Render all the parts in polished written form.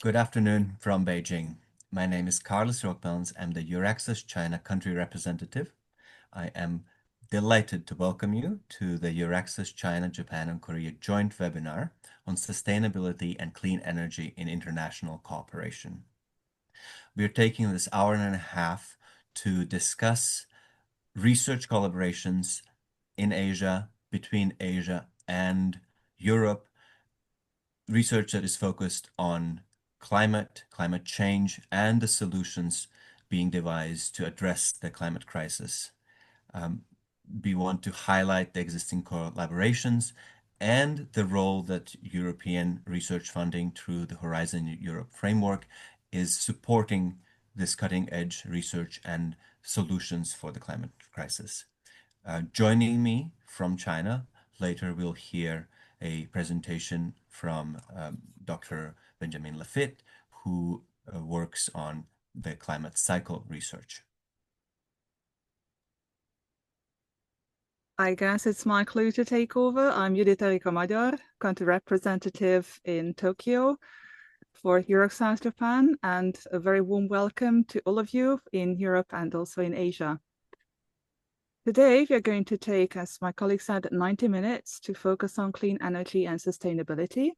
Good afternoon from Beijing. My name is Carlos Rockmans. I'm the EURAXESS China country representative. I am delighted to welcome you to the EURAXESS China, Japan, and Korea joint webinar on sustainability and clean energy in international cooperation. We are taking this hour and a half to discuss research collaborations in Asia, between Asia and Europe, research that is focused on climate change, and the solutions being devised to address the climate crisis. We want to highlight the existing collaborations and the role that European research funding through the Horizon Europe framework is supporting this cutting-edge research and solutions for the climate crisis. Joining me from China, later we'll hear a presentation from Dr. Benjamin Lafitte, who works on the climate cycle research. I guess it's my clue to take over. I'm Judith Erika-Magyar, country representative in Tokyo for EURAXESS Japan, and a very warm welcome to all of you in Europe and also in Asia. Today, we are going to take, as my colleague said, 90 minutes to focus on clean energy and sustainability.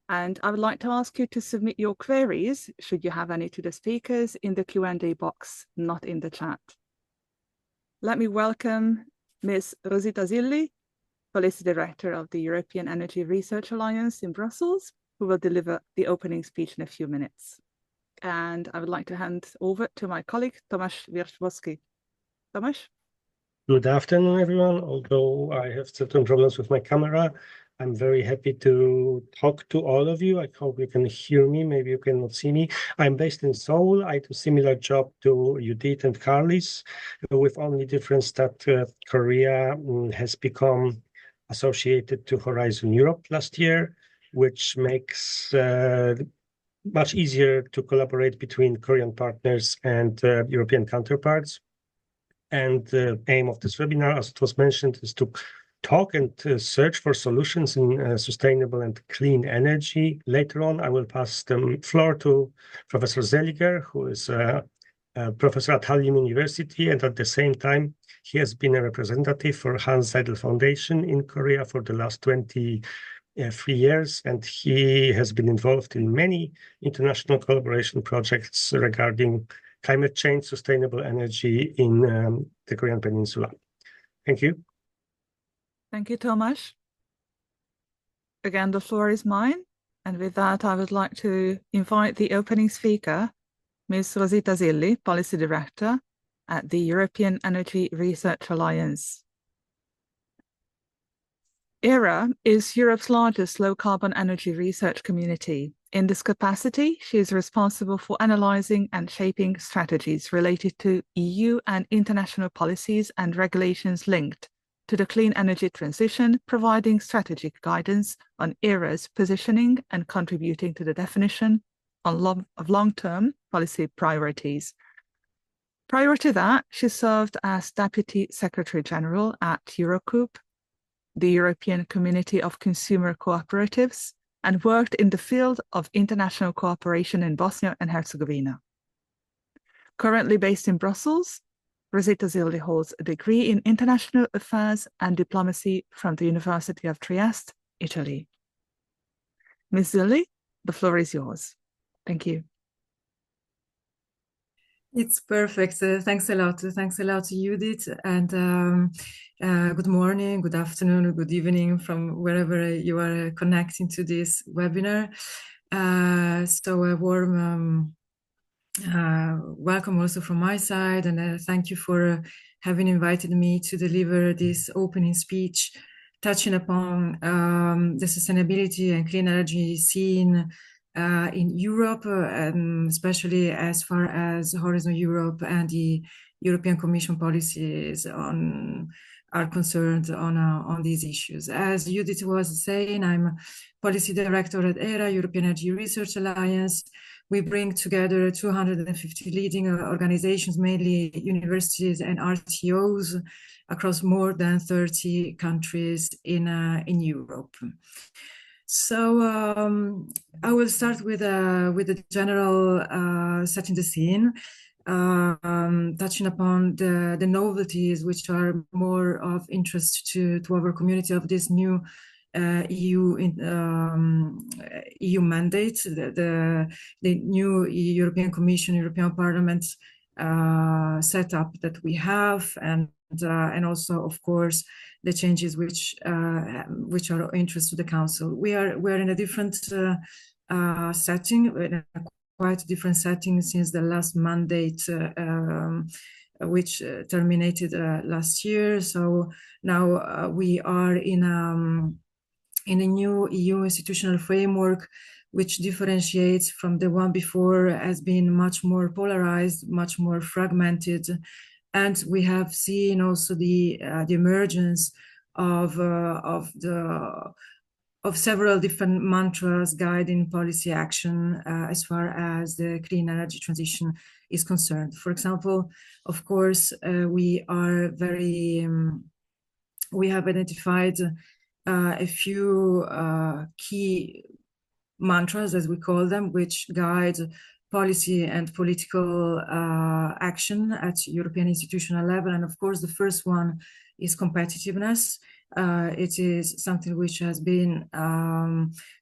And I would like to ask you to submit your queries, should you have any, to the speakers in the Q&A box, not in the chat. Let me welcome Ms. Rosita Zilli, Policy Director of the European Energy Research Alliance in Brussels, who will deliver the opening speech in a few minutes. And I would like to hand over to my colleague, Tomasz Wierzbowski. Tomasz? Good afternoon, everyone. Although I have certain problems with my camera, I'm very happy to talk to all of you. I hope you can hear me. Maybe you cannot see me. I'm based in Seoul. I do a similar job to Judith and Carlis, with only difference that Korea has become associated to Horizon Europe last year, which makes much easier to collaborate between Korean partners and European counterparts. And the aim of this webinar, as it was mentioned, is to talk and search for solutions in sustainable and clean energy. Later on, I will pass the floor to Professor Zeliger, who is a professor at Hallym University, and at the same time, he has been a representative for Hans Seidel Foundation in Korea for the last 23 years, and he has been involved in many international collaboration projects regarding climate change, sustainable energy in the Korean Peninsula. Thank you. Thank you, Tomasz. Again, the floor is mine. And with that, I would like to invite the opening speaker, Ms. Rosita Zilli, Policy Director at the European Energy Research Alliance. ERA is Europe's largest low-carbon energy research community. In this capacity, she is responsible for analyzing and shaping strategies related to EU and international policies and regulations linked to the clean energy transition, providing strategic guidance on ERA's positioning and contributing to the definition of long-term policy priorities. Prior to that, she served as Deputy Secretary General at EuroCoop, the European Community of Consumer Cooperatives, and worked in the field of international cooperation in Bosnia and Herzegovina. Currently based in Brussels, Rosita Zilli holds a degree in International Affairs and Diplomacy from the University of Trieste, Italy. Ms. Zilli, the floor is yours. Thank you. It's perfect. Thanks a lot. Thanks a lot, Judith. And good morning, good afternoon, good evening from wherever you are connecting to this webinar. So a warm welcome also from my side. And thank you for having invited me to deliver this opening speech, touching upon the sustainability and clean energy scene in Europe, especially as far as Horizon Europe and the European Commission policies are concerned on these issues. As Judith was saying, I'm Policy Director at ERA, European Energy Research Alliance. We bring together 250 leading organizations, mainly universities and RTOs, across more than 30 countries in Europe. So I will start with a general setting the scene, touching upon the novelties which are more of interest to our community of this new EU mandate, the new European Commission, European Parliament setup that we have, and also, of course, the changes which are of interest to the Council. We're in a different setting, in a quite different setting since the last mandate, which terminated last year. So now we are in a new EU institutional framework, which differentiates from the one before, as being much more polarized, much more fragmented. And we have seen also the emergence of several different mantras guiding policy action as far as the clean energy transition is concerned. For example, of course, we have identified a few key mantras, as we call them, which guide policy and political action at European institutional level. And of course, the first one is competitiveness. It is something which has been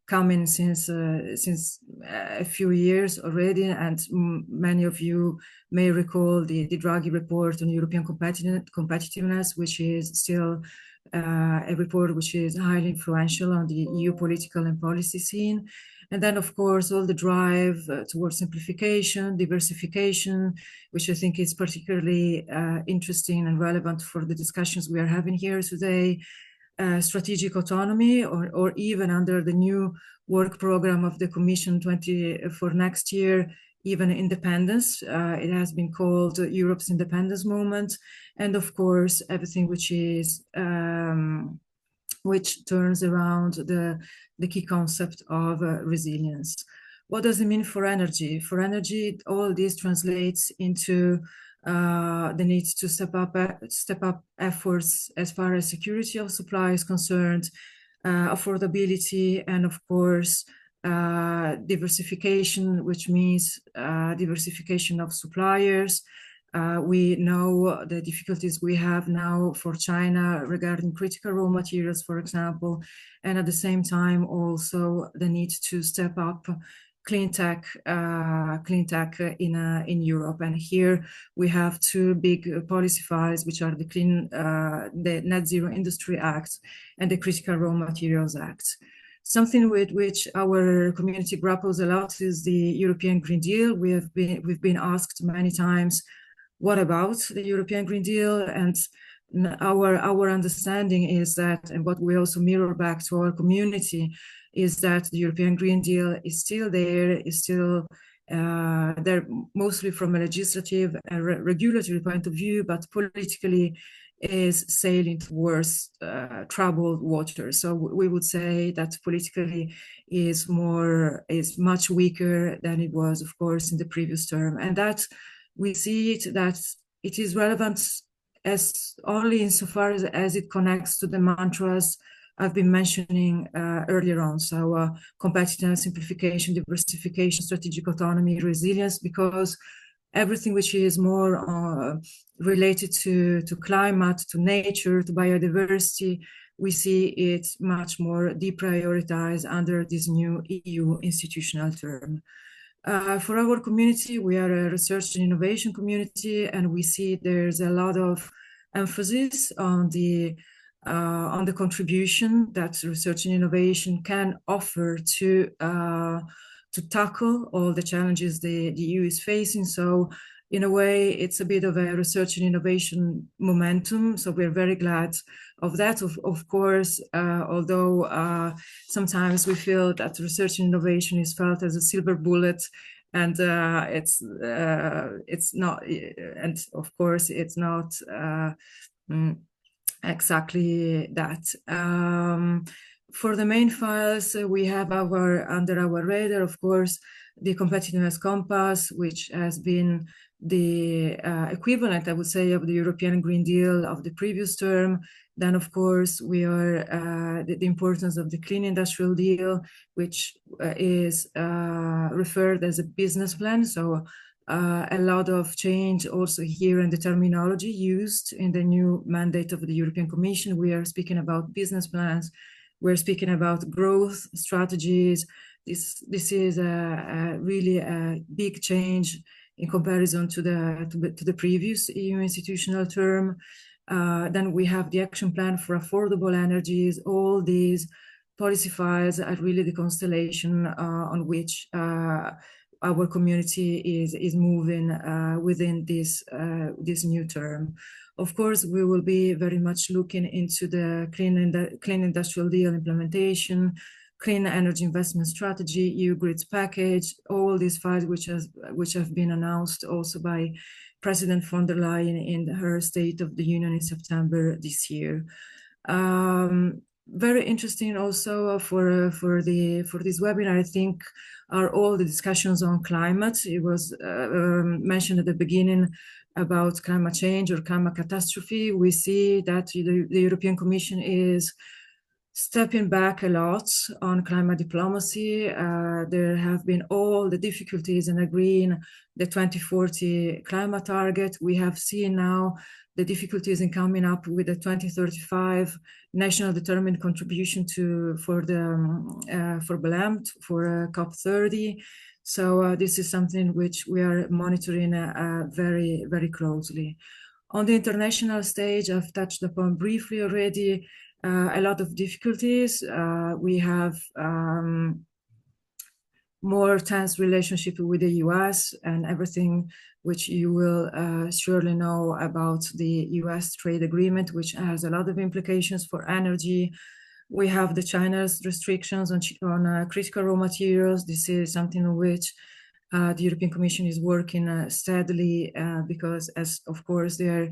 coming since a few years already, and many of you may recall the Draghi report on European competitiveness, which is still a report which is highly influential on the EU political and policy scene. And then, of course, all the drive towards simplification, diversification, which I think is particularly interesting and relevant for the discussions we are having here today, strategic autonomy, or even under the new work program of the Commission for next year, even independence. It has been called Europe's independence movement. And of course, everything which is which turns around the key concept of resilience. What does it mean for energy? For energy, all this translates into the need to step up efforts as far as security of supply is concerned, affordability, and of course, diversification, which means diversification of suppliers. We know the difficulties we have now for China regarding critical raw materials, for example, and at the same time also the need to step up clean tech in Europe. And here we have two big policy files, which are the Net Zero Industry Act and the Critical Raw Materials Act. Something with which our community grapples a lot is the European Green Deal. We've been asked many times, what about the European Green Deal? And our understanding is that, and what we also mirror back to our community, is that the European Green Deal is still there, is still there mostly from a legislative and regulatory point of view, but politically is sailing towards troubled waters. So we would say that politically is much weaker than it was, of course, in the previous term. And that we see it that it is relevant as only insofar as it connects to the mantras I've been mentioning earlier on. So competitiveness, simplification, diversification, strategic autonomy, resilience, because everything which is more related to climate, to nature, to biodiversity, we see it much more deprioritized under this new EU institutional term. For our community, we are a research and innovation community, and we see there's a lot of emphasis on the contribution that research and innovation can offer to tackle all the challenges the EU is facing. So in a way, it's a bit of a research and innovation momentum. So we're very glad of that. Of course, although sometimes we feel that research and innovation is felt as a silver bullet, and it's not, and of course it's not exactly that. For the main files, we have under our radar, of course, the competitiveness compass, which has been the equivalent, I would say, of the European Green Deal of the previous term. Then, of course, we are the importance of the Clean Industrial Deal, which is referred as a business plan. So a lot of change also here in the terminology used in the new mandate of the European Commission. We are speaking about business plans. We're speaking about growth strategies. This is really a big change in comparison to the previous EU institutional term. Then we have the action plan for affordable energies. All these policy files are really the constellation on which our community is moving within this new term. Of course, we will be very much looking into the Clean Industrial Deal implementation, Clean Energy Investment Strategy, EU Grids Package, all these files which have been announced also by President von der Leyen in her State of the Union in September this year. Very interesting also for this webinar, I think, are all the discussions on climate. It was mentioned at the beginning about climate change or climate catastrophe. We see that the European Commission is stepping back a lot on climate diplomacy. There have been all the difficulties in agreeing the 2040 climate target. We have seen now the difficulties in coming up with the 2035 national determined contribution for Belém, for COP30. So this is something which we are monitoring very, very closely. On the international stage, I've touched upon briefly already a lot of difficulties. We have more tense relationship with the US and everything which you will surely know about the US trade agreement, which has a lot of implications for energy. We have the China's restrictions on critical raw materials. This is something on which the European Commission is working steadily because, as of course, they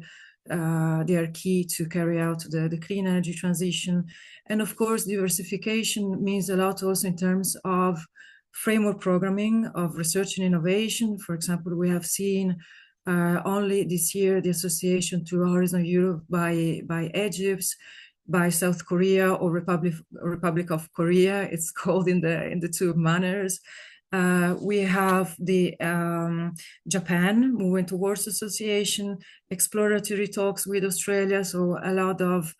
are key to carry out the clean energy transition. And of course, diversification means a lot also in terms of framework programming of research and innovation. For example, we have seen only this year the association to Horizon Europe by Egypt, by South Korea, or Republic of Korea. It's called in the two manners. We have the Japan moving towards association, exploratory talks with Australia, so a lot of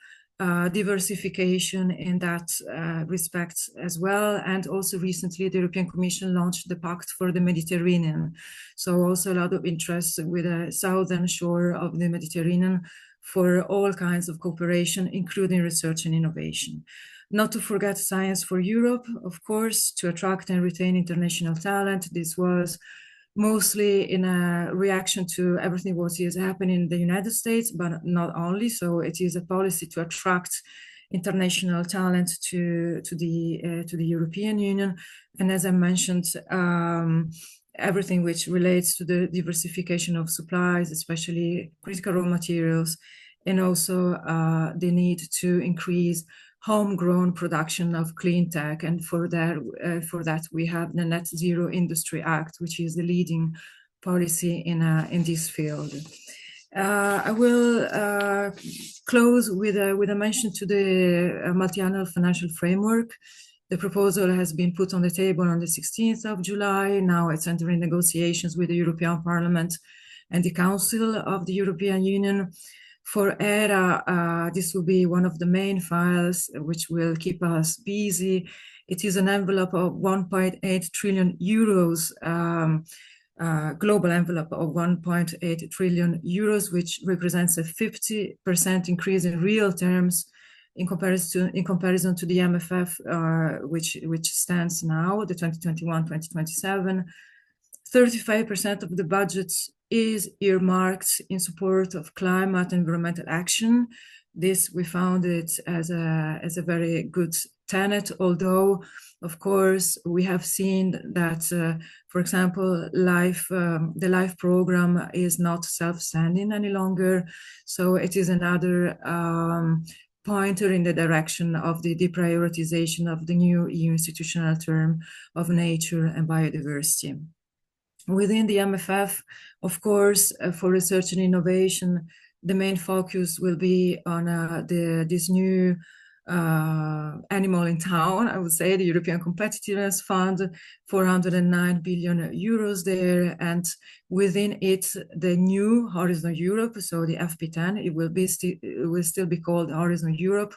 diversification in that respect as well. And also recently the European Commission launched the Pact for the Mediterranean. So also a lot of interest with the southern shore of the Mediterranean for all kinds of cooperation, including research and innovation. Not to forget Science for Europe, of course, to attract and retain international talent. This was mostly in a reaction to everything what is happening in the United States, but not only. So it is a policy to attract international talent to the European Union. And as I mentioned, everything which relates to the diversification of supplies, especially critical raw materials, and also the need to increase homegrown production of clean tech. And for that we have the Net Zero Industry Act, which is the leading policy in this field. I will close with a mention to the multi-annual financial framework. The proposal has been put on the table on the 16th of July. Now it's entering negotiations with the European Parliament and the Council of the European Union. For ERA, this will be one of the main files which will keep us busy. It is an envelope of 1.8 trillion euros, global envelope of 1.8 trillion euros, which represents a 50% increase in real terms in comparison to the MFF, which stands now, the 2021-2027. 35% of the budget is earmarked in support of climate and environmental action. This, we found it as a very good tenet, although, of course, we have seen that, for example, the LIFE program is not self-standing any longer. So it is another pointer in the direction of the deprioritization of the new EU institutional term of nature and biodiversity. Within the MFF, of course, for research and innovation, the main focus will be on this new animal in town, I would say, the European Competitiveness Fund, 409 billion euros there, and within it, the new Horizon Europe, so the FP10, it will still be called Horizon Europe.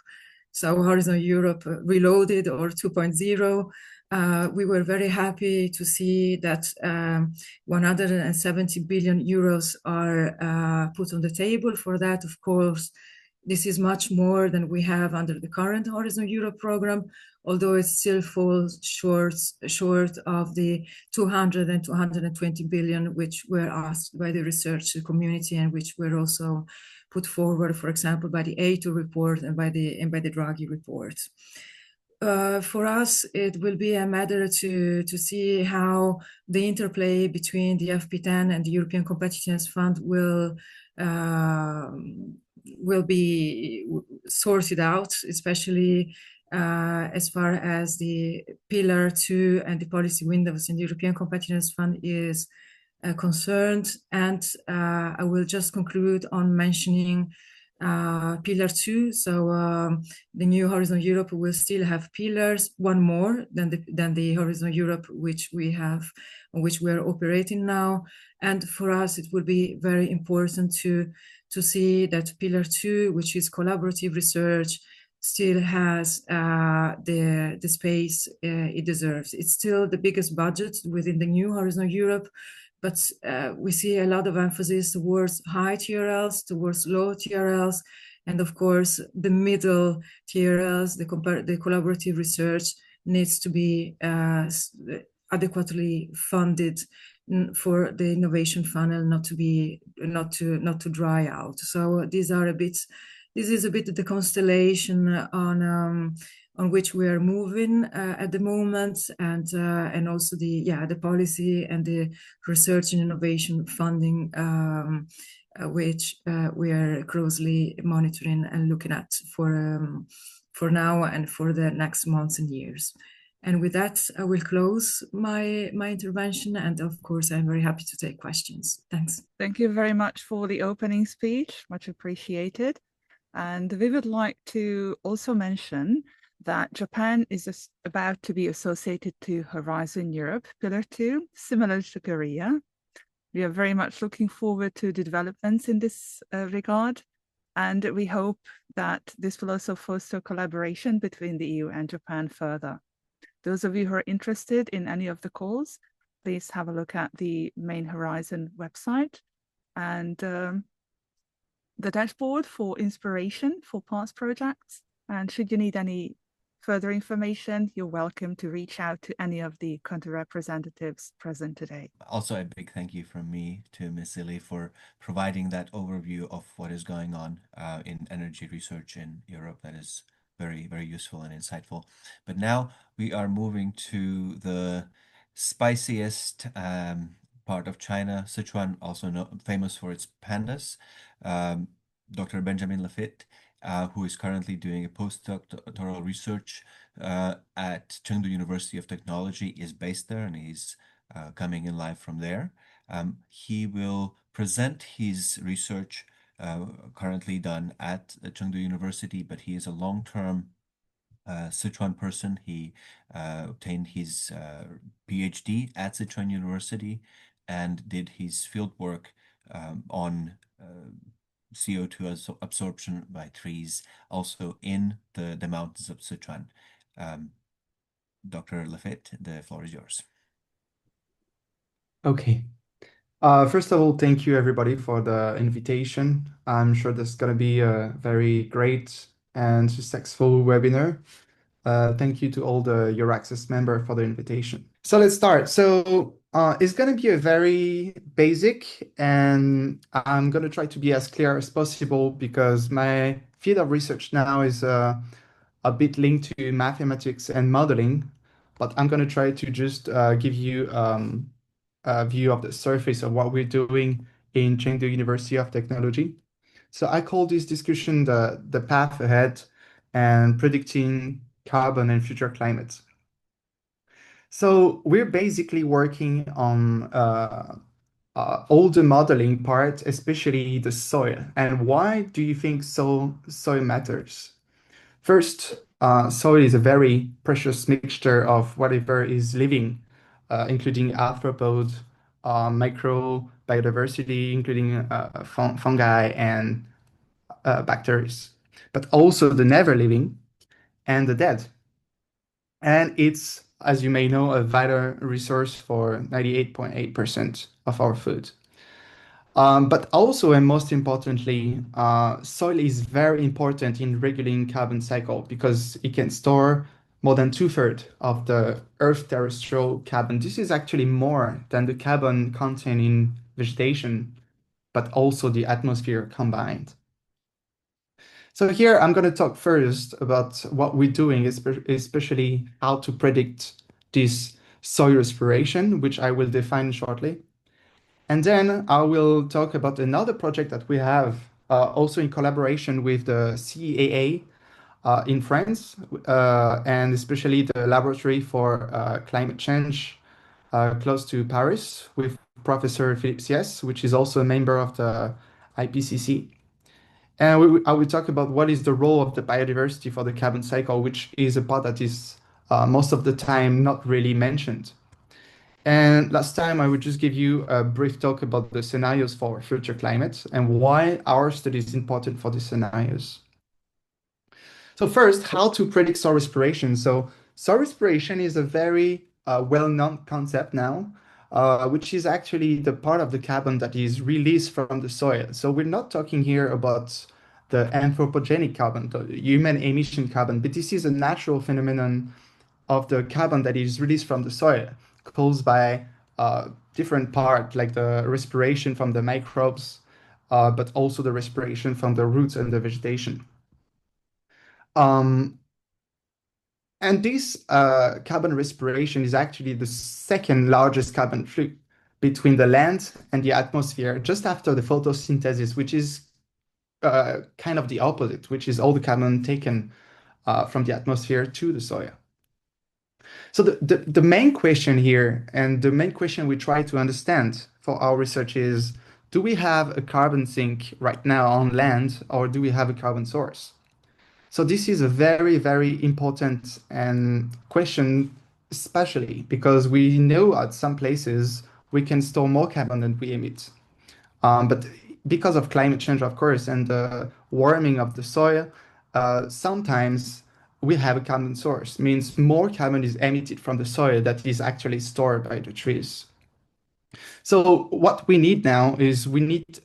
So Horizon Europe Reloaded or 2.0. We were very happy to see that 170 billion euros are put on the table for that. Of course, this is much more than we have under the current Horizon Europe program, although it still falls short of the 200 and 220 billion which were asked by the research community and which were also put forward, for example, by the A2 report and by the Draghi report. For us, it will be a matter to see how the interplay between the FP10 and the European Competitiveness Fund will be sorted out, especially as far as the Pillar 2 and the policy windows in the European Competitiveness Fund is concerned. And I will just conclude on mentioning Pillar 2. So the new Horizon Europe will still have pillars, one more than the Horizon Europe which we are operating now. And for us, it will be very important to see that Pillar 2, which is collaborative research, still has the space it deserves. It's still the biggest budget within the new Horizon Europe, but we see a lot of emphasis towards high TRLs, towards low TRLs, and of course, the middle TRLs, the collaborative research needs to be adequately funded for the innovation funnel not to dry out. So this is a bit of the constellation on which we are moving at the moment, and also the policy and the research and innovation funding, which we are closely monitoring and looking at for now and for the next months and years. And with that, I will close my intervention. And of course, I'm very happy to take questions. Thanks. Thank you very much for the opening speech. Much appreciated. And we would like to also mention that Japan is about to be associated to Horizon Europe Pillar 2, similar to Korea. We are very much looking forward to the developments in this regard. And we hope that this will also foster collaboration between the EU and Japan further. Those of you who are interested in any of the calls, please have a look at the main Horizon website and the dashboard for inspiration for past projects. And should you need any further information, you're welcome to reach out to any of the country representatives present today. Also, a big thank you from me to Ms. Illy for providing that overview of what is going on in energy research in Europe. That is very, very useful and insightful. But now we are moving to the spiciest part of China, Sichuan, also famous for its pandas. Dr. Benjamin Lafitte, who is currently doing a postdoctoral research at Chengdu University of Technology, is based there, and he's coming in live from there. He will present his research currently done at Chengdu University, but he is a long-term Sichuan person. He obtained his PhD at Sichuan University and did his field work on CO2 absorption by trees, also in the mountains of Sichuan. Dr. Lafitte, the floor is yours. Okay. First of all, thank you everybody for the invitation. I'm sure this is going to be a very great and successful webinar. Thank you to all the EURAXESS members for the invitation. So let's start. So it's going to be a very basic, and I'm going to try to be as clear as possible because my field of research now is a bit linked to mathematics and modeling, but I'm going to try to just give you a view of the surface of what we're doing in Chengdu University of Technology. So I call this discussion the path ahead and predicting carbon and future climate. So we're basically working on all the modeling part, especially the soil. And why do you think soil matters? First, soil is a very precious mixture of whatever is living, including arthropod, micro biodiversity, including fungi and bacteria, but also the never living and the dead. And it's, as you may know, a vital resource for 98.8% of our food. But also, and most importantly, soil is very important in regulating carbon cycle because it can store more than two-thirds of the Earth terrestrial carbon. This is actually more than the carbon contained in vegetation, but also the atmosphere combined. So here I'm going to talk first about what we're doing, especially how to predict this soil respiration, which I will define shortly. And then I will talk about another project that we have also in collaboration with the CEAA in France, and especially the Laboratory for Climate Change close to Paris with Professor Philippe Siès, which is also a member of the IPCC. And I will talk about what is the role of the biodiversity for the carbon cycle, which is a part that is most of the time not really mentioned. And last time, I would just give you a brief talk about the scenarios for future climate and why our study is important for the scenarios. So first, how to predict soil respiration. So soil respiration is a very well-known concept now, which is actually the part of the carbon that is released from the soil. So we're not talking here about the anthropogenic carbon, the human emission carbon, but this is a natural phenomenon of the carbon that is released from the soil, caused by different parts, like the respiration from the microbes, but also the respiration from the roots and the vegetation. And this carbon respiration is actually the second largest carbon flux between the land and the atmosphere, just after the photosynthesis, which is kind of the opposite, which is all the carbon taken from the atmosphere to the soil. So the main question here, and the main question we try to understand for our research is, do we have a carbon sink right now on land, or do we have a carbon source? So this is a very, very important question, especially because we know at some places we can store more carbon than we emit. But because of climate change, of course, and the warming of the soil, sometimes we have a carbon source, means more carbon is emitted from the soil that is actually stored by the trees. So what we need now is we need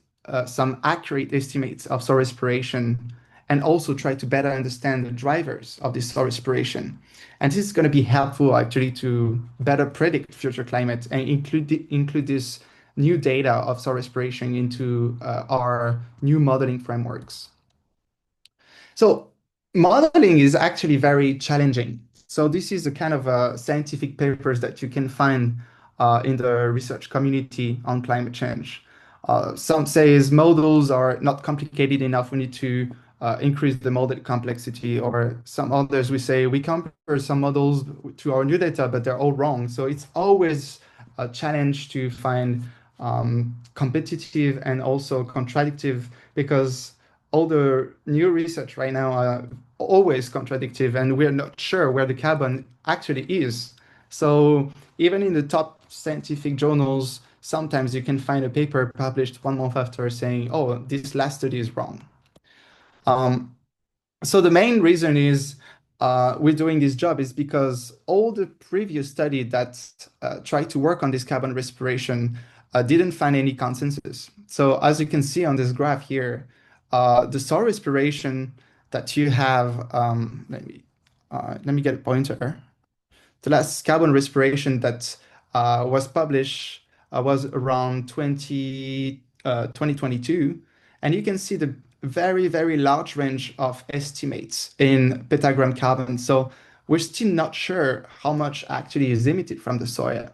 some accurate estimates of soil respiration and also try to better understand the drivers of this soil respiration. And this is going to be helpful actually to better predict future climate and include this new data of soil respiration into our new modeling frameworks. So modeling is actually very challenging. So this is the kind of scientific papers that you can find in the research community on climate change. Some say models are not complicated enough, we need to increase the model complexity, or some others we say we compare some models to our new data, but they're all wrong. So it's always a challenge to find competitive and also contradictive, because all the new research right now are always contradictive, and we're not sure where the carbon actually is. So even in the top scientific journals, sometimes you can find a paper published 1 month after saying, oh, this last study is wrong. So the main reason is we're doing this job is because all the previous study that tried to work on this carbon respiration didn't find any consensus. So as you can see on this graph here, the soil respiration that you have, let me get a pointer. The last carbon respiration that was published was around 2022. And you can see the very, very large range of estimates in petagram carbon. So we're still not sure how much actually is emitted from the soil.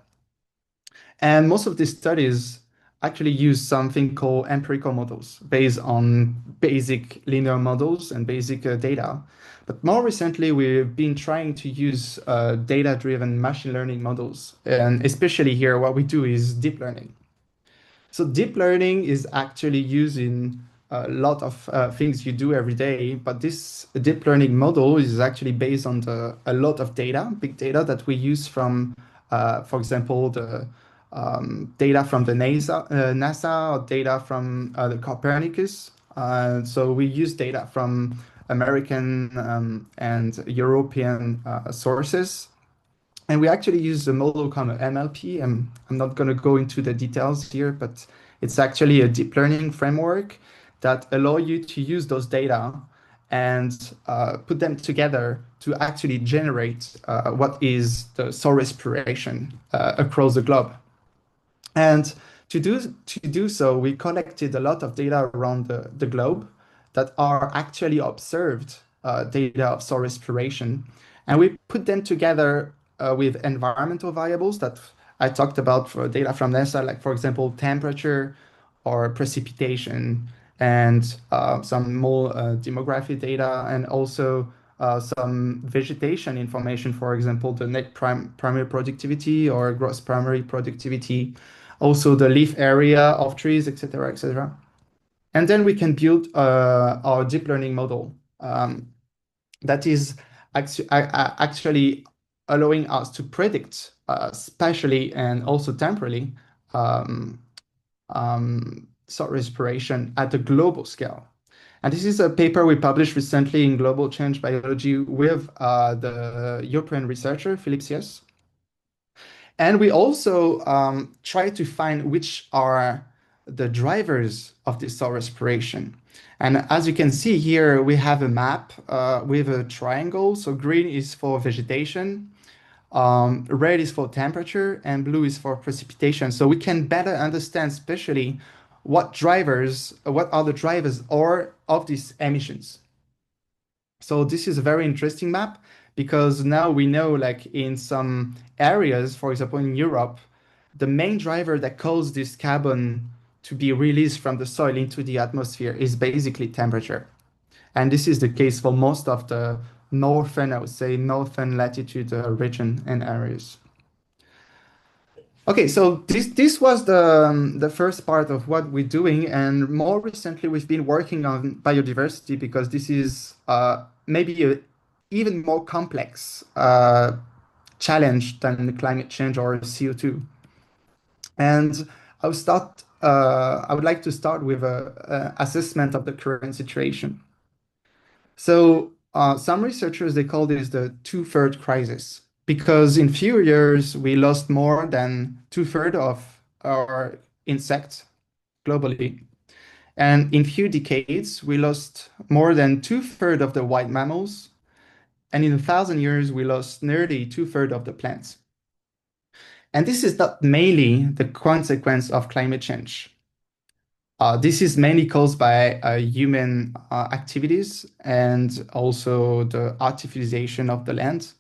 And most of these studies actually use something called empirical models based on basic linear models and basic data. But more recently, we've been trying to use data-driven machine learning models. And especially here, what we do is deep learning. So deep learning is actually used in a lot of things you do every day, but this deep learning model is actually based on a lot of data, big data that we use from, for example, the data from the NASA or data from the Copernicus. So we use data from American and European sources. And we actually use a model called MLP. I'm not going to go into the details here, but it's actually a deep learning framework that allow you to use those data and put them together to actually generate what is the soul respiration across the globe. And to do so, we collected a lot of data around the globe that are actually observed data of soil respiration. And we put them together with environmental variables that I talked about for data from NASA, like, for example, temperature or precipitation, and some more demographic data, and also some vegetation information, for example, the net primary productivity or gross primary productivity, also the leaf area of trees, etc., etc. And then we can build our deep learning model that is actually allowing us to predict spatially and also temporally soil respiration at a global scale. And this is a paper we published recently in Global Change Biology with the European researcher, Philippe Sies. And we also try to find which are the drivers of this soil respiration. And as you can see here, we have a map with a triangle. So green is for vegetation, red is for temperature, and blue is for precipitation. So we can better understand, especially what are the drivers of these emissions. So this is a very interesting map because now we know, like in some areas, for example, in Europe, the main driver that causes this carbon to be released from the soil into the atmosphere is basically temperature. And this is the case for most of the northern, I would say, northern latitude region and areas. Okay, so this was the first part of what we're doing, and more recently we've been working on biodiversity because this is maybe a even more complex challenge than climate change or CO2. And I would like to start with a assessment of the current situation. So some researchers, they call this the two-third crisis, because in few years we lost more than two-thirds of our insects globally. And in few decades, we lost more than two-thirds of the wild mammals. And in 1,000 years, we lost nearly two-thirds of the plants. And this is not mainly the consequence of climate change. This is mainly caused by human activities and also the artificialization of the land.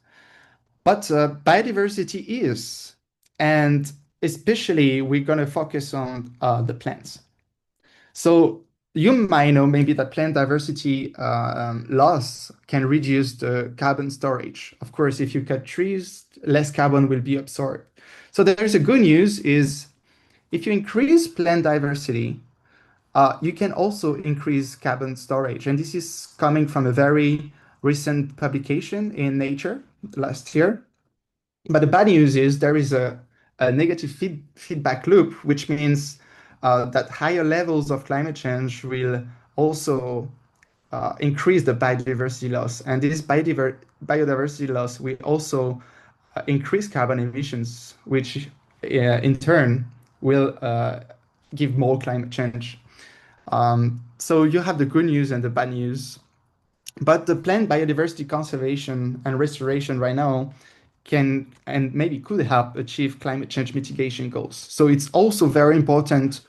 But biodiversity is, and especially we're going to focus on the plants. So you might know maybe that plant diversity loss can reduce the carbon storage. Of course, if you cut trees, less carbon will be absorbed. So there's a good news is if you increase plant diversity, you can also increase carbon storage. And this is coming from a very recent publication in Nature last year. But the bad news is there is a negative feedback loop, which means that higher levels of climate change will also increase the biodiversity loss. And this biodiversity loss will also increase carbon emissions, which in turn will give more climate change. So you have the good news and the bad news. But the plant biodiversity conservation and restoration right now can and maybe could help achieve climate change mitigation goals. So it's also very important,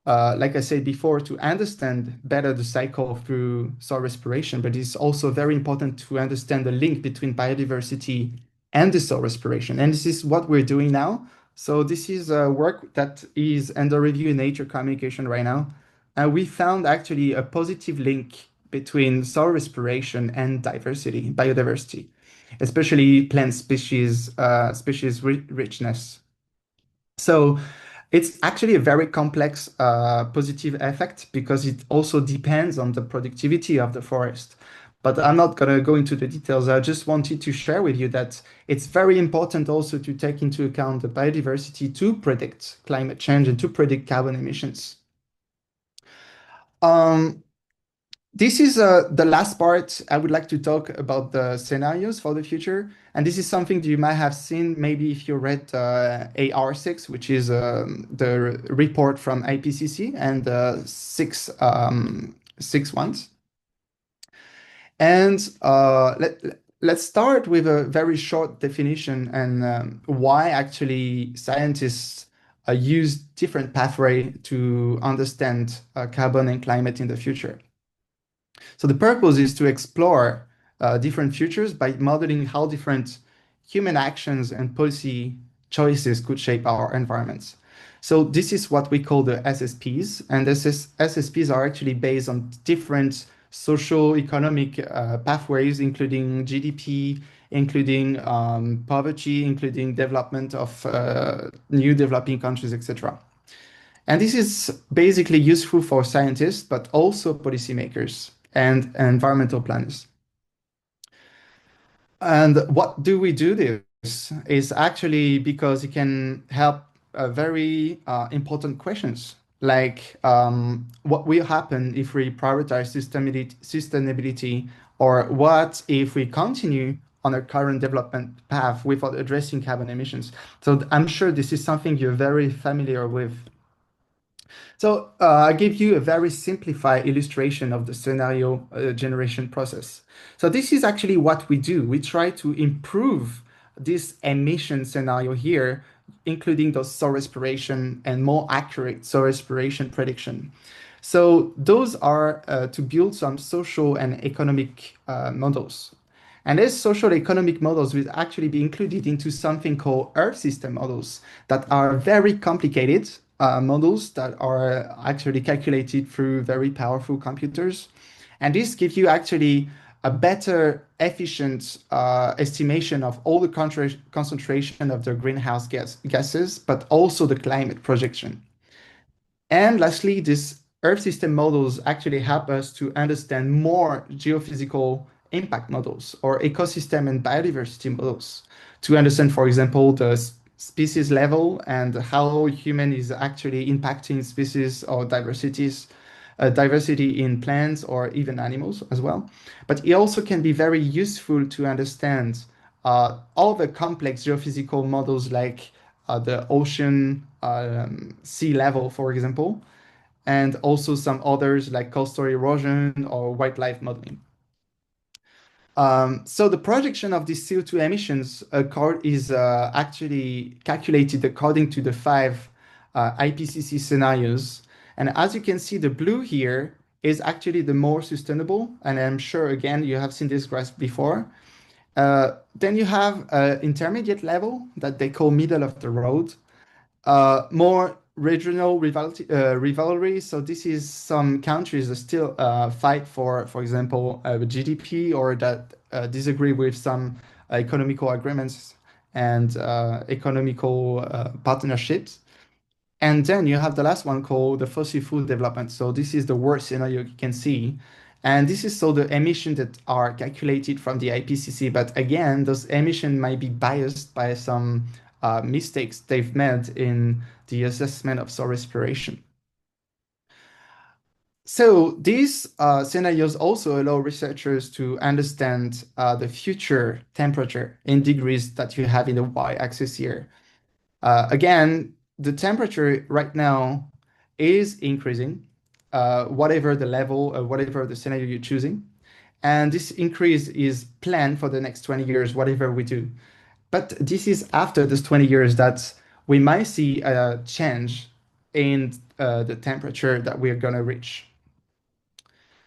like I said before, to understand better the cycle through soil respiration, but it's also very important to understand the link between biodiversity and the soil respiration. And this is what we're doing now. So this is work that is under review in Nature Communication right now. And we found actually a positive link between soil respiration and biodiversity, especially plant species richness. So It's actually a very complex positive effect because it also depends on the productivity of the forest. But I'm not going to go into the details. I just wanted to share with you that it's very important also to take into account the biodiversity to predict climate change and to predict carbon emissions. This is the last part. I would like to talk about the scenarios for the future. And this is something that you might have seen maybe if you read AR6, which is the report from IPCC and the six ones. And let's start with a very short definition and why actually scientists use different pathway to understand carbon and climate in the future. So the purpose is to explore different futures by modeling how different human actions and policy choices could shape our environments. So this is what we call the SSPs, and SSPs are actually based on different social economic pathways, including GDP, including poverty, including development of new developing countries, etc. And this is basically useful for scientists, but also policymakers and environmental planners. And what do we do this is actually because it can help very important questions like what will happen if we prioritize sustainability, or what if we continue on our current development path without addressing carbon emissions. So I'm sure this is something you're very familiar with. So I give you a very simplified illustration of the scenario generation process. So this is actually what we do. We try to improve this emission scenario here, including the soil respiration and more accurate soil respiration prediction. So those are to build some social and economic models. And these social economic models will actually be included into something called Earth system models that are very complicated models that are actually calculated through very powerful computers. And this gives you actually a better, efficient estimation of all the concentration of the greenhouse gases, but also the climate projection. And lastly, these Earth system models actually help us to understand more geophysical impact models or ecosystem and biodiversity models to understand, for example, the species level and how human is actually impacting species or diversity in plants or even animals as well. But it also can be very useful to understand all the complex geophysical models like the ocean, sea level, for example, and also some others like coastal erosion or wildlife modeling. So the projection of these CO2 emissions is actually calculated according to the 5 IPCC scenarios. And as you can see, the blue here is actually the more sustainable. And I'm sure, again, you have seen this graph before. Then you have intermediate level that they call middle of the road. More regional rivalry. So this is some countries that still fight for example, GDP, or that disagree with some economical agreements and economical partnerships. And then you have the last one called the fossil fuel development. So this is the worst scenario you can see. And this is so the emissions that are calculated from the IPCC. But again, those emissions might be biased by some mistakes they've made in the assessment of soil respiration. So these scenarios also allow researchers to understand the future temperature in degrees that you have in the y-axis here. Again, the temperature right now is increasing, whatever the level, whatever the scenario you're choosing. And this increase is planned for the next 20 years, whatever we do. But this is after those 20 years that we might see a change in the temperature that we're going to reach.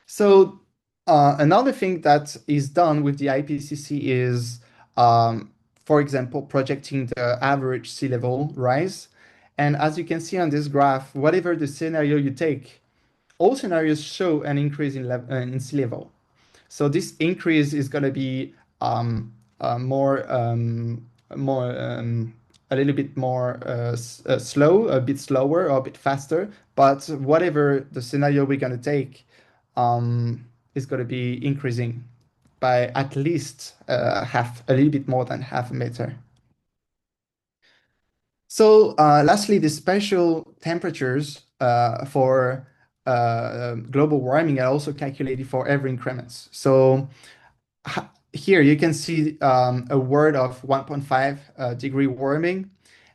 So another thing that is done with the IPCC is, for example, projecting the average sea level rise. And as you can see on this graph, whatever the scenario you take, all scenarios show an increase in sea level. So this increase is going to be more a little bit more slow, a bit slower, or a bit faster. But whatever the scenario we're going to take, is going to be increasing by at least a little bit more than half a meter. So lastly, the spatial temperatures for global warming are also calculated for every increments. So here you can see a word of 1.5 degree warming.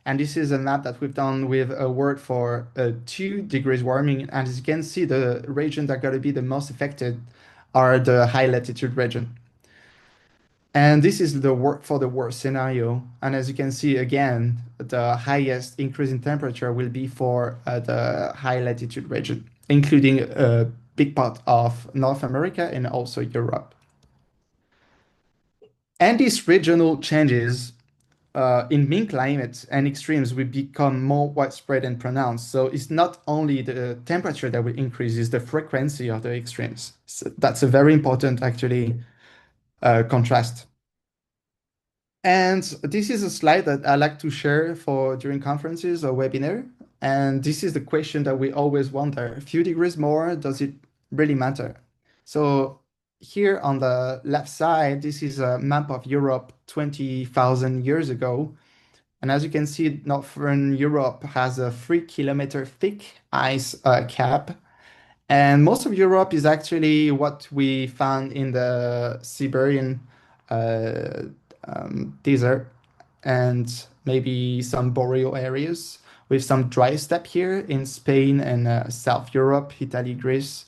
And this is a map that we've done with a word for 2 degrees warming. And as you can see, the regions that are going to be the most affected are the high latitude region. And this is the worst scenario. And as you can see again, the highest increase in temperature will be for the high latitude region, including a big part of North America and also Europe. And these regional changes in mean climates and extremes will become more widespread and pronounced. So it's not only the temperature that will increase, it's the frequency of the extremes. So that's a very important, actually, contrast. And this is a slide that I like to share for during conferences or webinar. And this is the question that we always wonder: a few degrees more, does it really matter? So here on the left side, this is a map of Europe 20,000 years ago. And as you can see, Northern Europe has a 3 kilometer thick ice cap. And most of Europe is actually what we found in the Siberian uh, desert and maybe some boreal areas, with some dry steppe here in Spain and South Europe, Italy, Greece,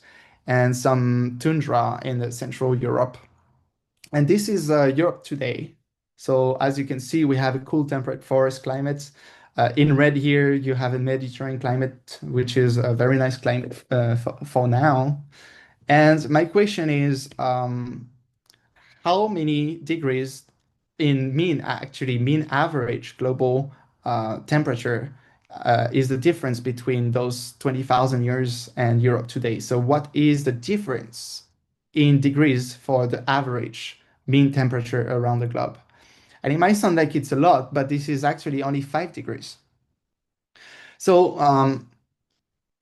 and some tundra in the Central Europe. And this is Europe today. So as you can see, we have a cool temperate forest climate. In red here, you have a Mediterranean climate, which is a very nice climate for now. And my question is, how many degrees in mean average global temperature is the difference between those 20,000 years and Europe today? So what is the difference in degrees for the average mean temperature around the globe? And it might sound like it's a lot, but this is actually only 5 degrees. So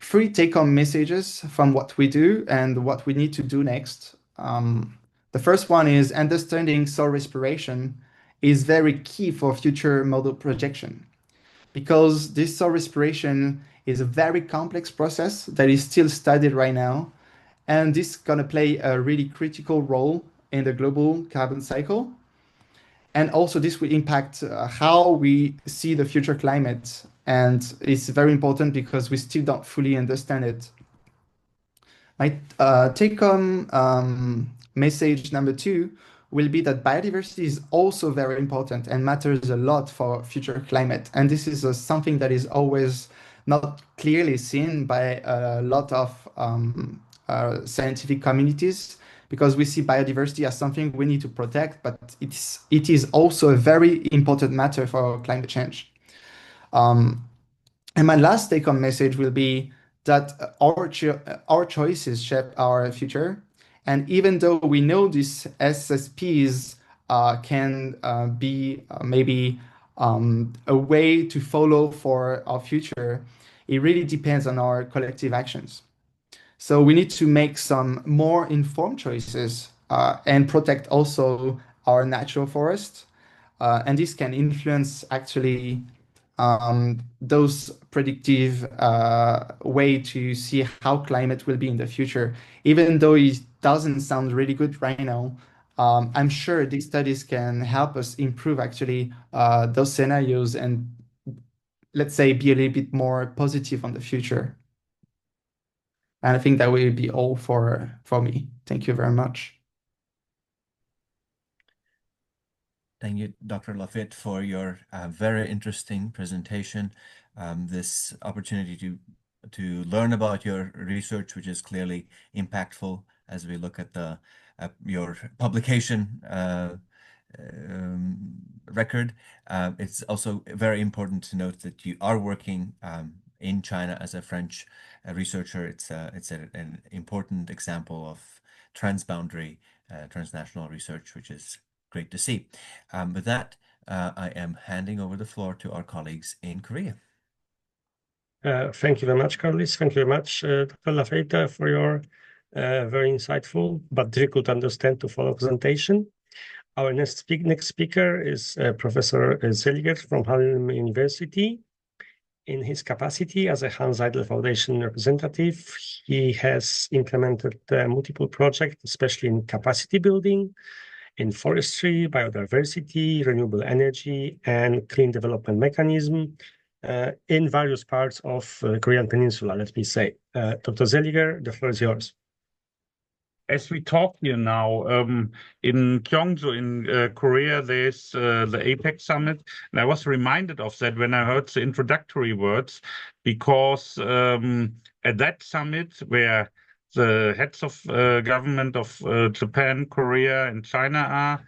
3 take-home messages from what we do and what we need to do next. The first one is understanding soil respiration is very key for future model projection, because this soil respiration is a very complex process that is still studied right now. And this is going to play a really critical role in the global carbon cycle. And also this will impact how we see the future climate. And it's very important because we still don't fully understand it. My take-home message number 2 will be that biodiversity is also very important and matters a lot for future climate. And this is something that is always not clearly seen by a lot of scientific communities, because we see biodiversity as something we need to protect, but it is also a very important matter for climate change. And my last take-home message will be that our choices shape our future. And even though we know these SSPs can be maybe a way to follow for our future, it really depends on our collective actions. So we need to make some more informed choices and protect also our natural forest. And this can influence actually those predictive way to see how climate will be in the future. Even though it doesn't sound really good right now, I'm sure these studies can help us improve actually those scenarios and, let's say, be a little bit more positive on the future. And I think that will be all for me. Thank you very much. Thank you, Dr. Lafitte, for your very interesting presentation. This opportunity to learn about your research, which is clearly impactful as we look at the your publication record. It's also very important to note that you are working in China as a French researcher. It's an important example of transboundary transnational research, which is great to see. With that, I am handing over the floor to our colleagues in Korea. Thank you very much, Carlos. Thank you very much, Dr. Lafayette, for your very insightful but difficult to understand to follow presentation. Our next speaker is Professor Seliger from Harlem University. In his capacity as a Hans Seidel Foundation representative, he has implemented multiple projects, especially in capacity building, in forestry, biodiversity, renewable energy, and clean development mechanism in various parts of Korean Peninsula, let me say. Dr. Seliger, the floor is yours. As we talk here now, in Gyeongju in Korea, there's the APEC summit. And I was reminded of that when I heard the introductory words, because at that summit, where the heads of government of Japan, Korea, and China are,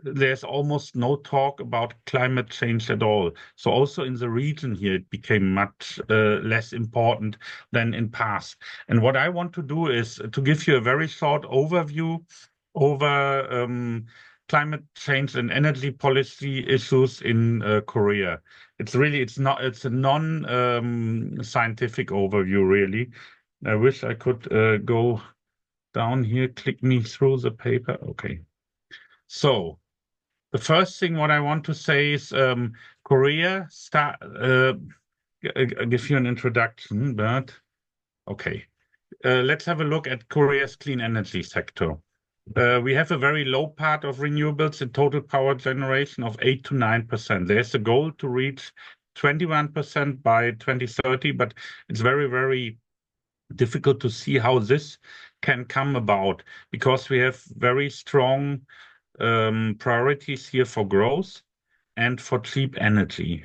there's almost no talk about climate change at all. So also in the region here, it became much less important than in past. And what I want to do is to give you a very short overview over climate change and energy policy issues in Korea. It's a non-scientific overview, really. I wish I could go down here, click me through the paper. Okay. So the first thing what I want to say is Korea give you an introduction, but okay. Let's have a look at Korea's clean energy sector. We have a very low part of renewables in total power generation of 8 to 9%. There's a goal to reach 21% by 2030, but it's very, very difficult to see how this can come about because we have very strong priorities here for growth and for cheap energy.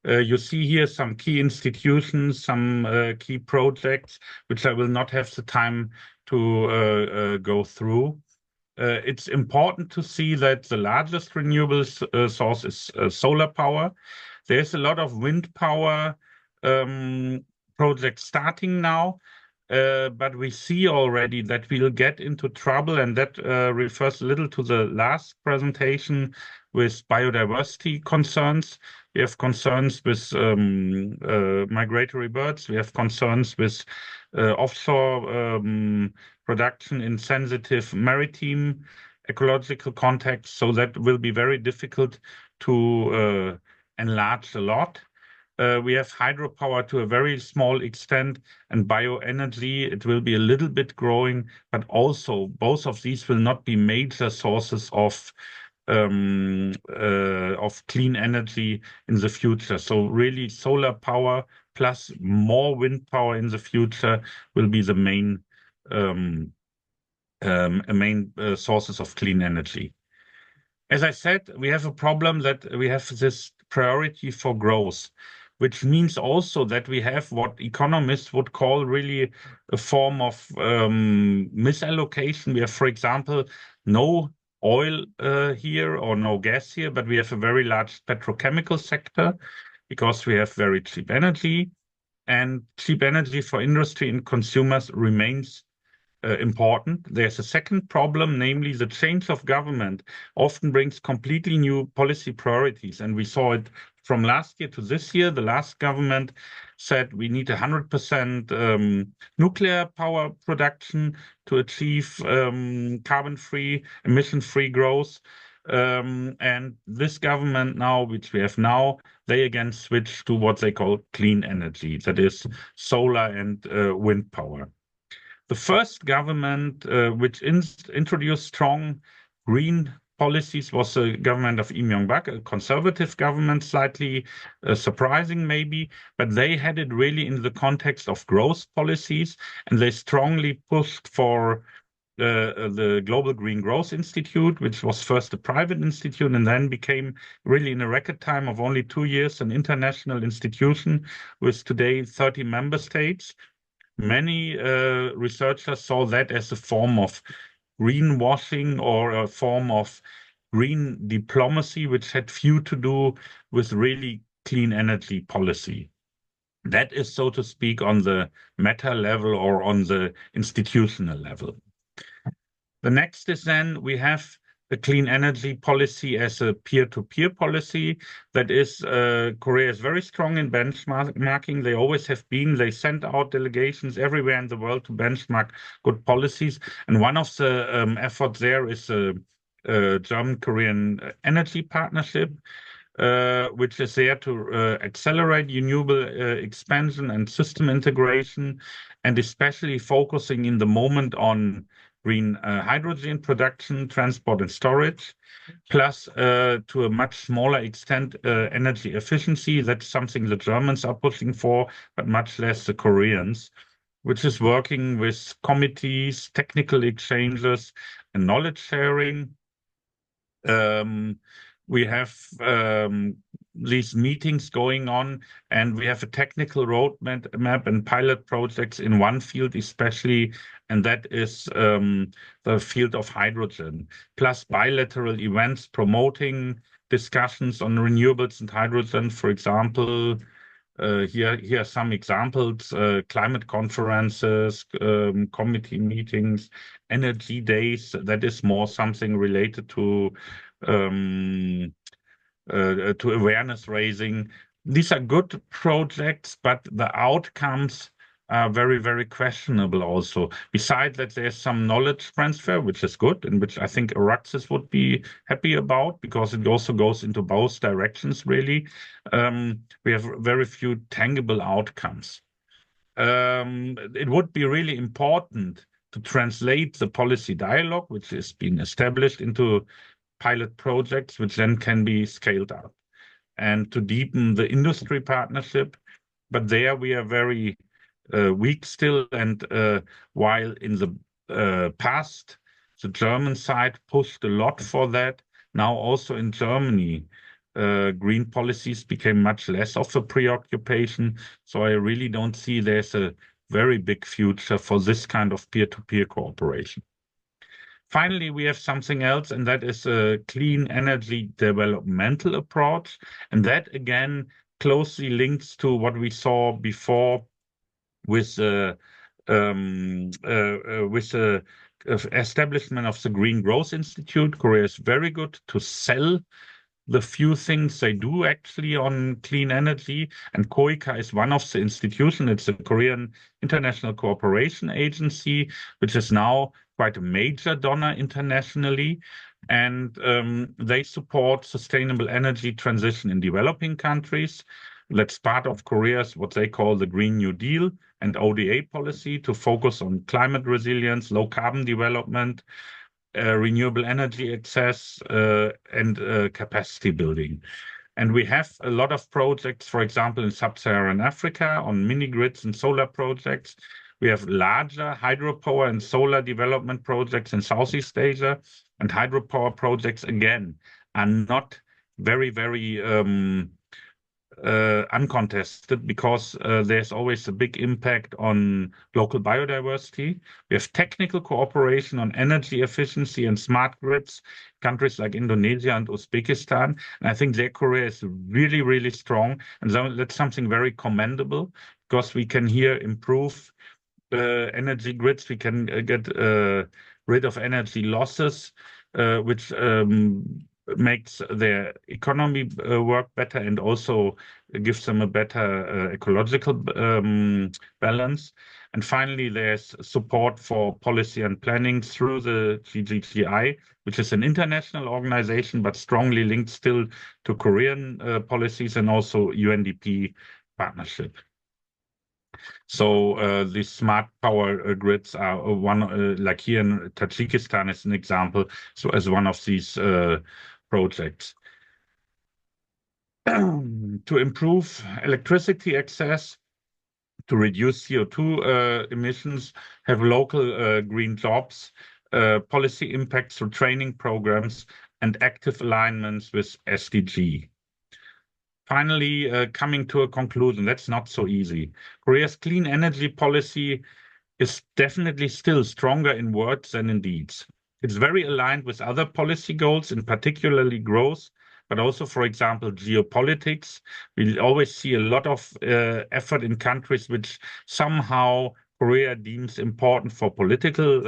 You see here some key institutions, some key projects, which I will not have the time to go through. It's important to see that the largest renewable source is solar power. There's a lot of wind power projects starting now. But we see already that we'll get into trouble, and that refers a little to the last presentation with biodiversity concerns. We have concerns with migratory birds. We have concerns with offshore production in sensitive maritime ecological contexts. So that will be very difficult to enlarge a lot. We have hydropower to a very small extent, and bioenergy, it will be a little bit growing, but also both of these will not be major sources of clean energy in the future. So really solar power plus more wind power in the future will be the main sources of clean energy. As I said, we have a problem that we have this priority for growth, which means also that we have what economists would call really a form of misallocation. We have, for example, no oil here or no gas here, but we have a very large petrochemical sector because we have very cheap energy, and cheap energy for industry and consumers remains important. There's a second problem, namely the change of government often brings completely new policy priorities. And we saw it from last year to this year. The last government said we need 100% nuclear power production to achieve carbon-free, emission-free growth. And this government now, which we have now, they again switch to what they call clean energy, that is solar and wind power. The first government which introduced strong green policies was the government of Lee Myung-bak, a conservative government, slightly surprising maybe, but they had it really in the context of growth policies, and they strongly pushed for the Global Green Growth Institute, which was first a private institute and then became really in a record time of only 2 years an international institution with today 30 member states. Many researchers saw that as a form of greenwashing or a form of green diplomacy, which had few to do with really clean energy policy. That is, so to speak, on the meta level or on the institutional level. The next is then we have a clean energy policy as a peer-to-peer policy. That is, Korea is very strong in benchmarking. They always have been. They send out delegations everywhere in the world to benchmark good policies. And one of the efforts there is a German-Korean energy partnership, which is there to accelerate renewable expansion and system integration, and especially focusing in the moment on green hydrogen production, transport, and storage, plus to a much smaller extent energy efficiency. That's something the Germans are pushing for, but much less the Koreans, which is working with committees, technical exchanges, and knowledge sharing. We have these meetings going on, and we have a technical roadmap and pilot projects in one field especially, and that is the field of hydrogen, plus bilateral events promoting discussions on renewables and hydrogen. For example, here are some examples: climate conferences, committee meetings, energy days. That is more something related to awareness raising. These are good projects, but the outcomes are very, very questionable also. Besides that, there's some knowledge transfer, which is good, and which I think EURAXESS would be happy about, because it also goes into both directions, really. We have very few tangible outcomes. It would be really important to translate the policy dialogue, which has been established, into pilot projects, which then can be scaled up, and to deepen the industry partnership. But there we are very weak still. And while in the past, the German side pushed a lot for that, now also in Germany, green policies became much less of a preoccupation. So I really don't see there's a very big future for this kind of peer-to-peer cooperation. Finally, we have something else, and that is a clean energy developmental approach. And that, again, closely links to what we saw before with the establishment of the Green Growth Institute. Korea is very good to sell the few things they do actually on clean energy, and KOICA is one of the institutions. It's a Korean International Cooperation Agency, which is now quite a major donor internationally, and they support sustainable energy transition in developing countries. That's part of Korea's what they call the Green New Deal and ODA policy, to focus on climate resilience, low carbon development, renewable energy access, and capacity building. And we have a lot of projects, for example, in sub-Saharan Africa on mini grids and solar projects. We have larger hydropower and solar development projects in Southeast Asia, and hydropower projects, again, are not very, very uncontested, because there's always a big impact on local biodiversity. We have technical cooperation on energy efficiency and smart grids, countries like Indonesia and Uzbekistan. And I think their Korea is really, really strong. And so that's something very commendable, because we can here improve energy grids. We can get rid of energy losses, which makes their economy work better, and also gives them a better ecological balance. And finally, there's support for policy and planning through the GGGI, which is an international organization, but strongly linked still to Korean policies, and also UNDP partnership. So these smart power grids are one, like here in Tajikistan is an example, so as one of these projects. To improve electricity access, to reduce CO2 emissions, have local green jobs, policy impacts through training programs, and active alignments with SDG. Finally, coming to a conclusion, that's not so easy. Korea's clean energy policy is definitely still stronger in words than in deeds. It's very aligned with other policy goals, in particularly growth, but also, for example, geopolitics. We always see a lot of effort in countries which somehow Korea deems important for political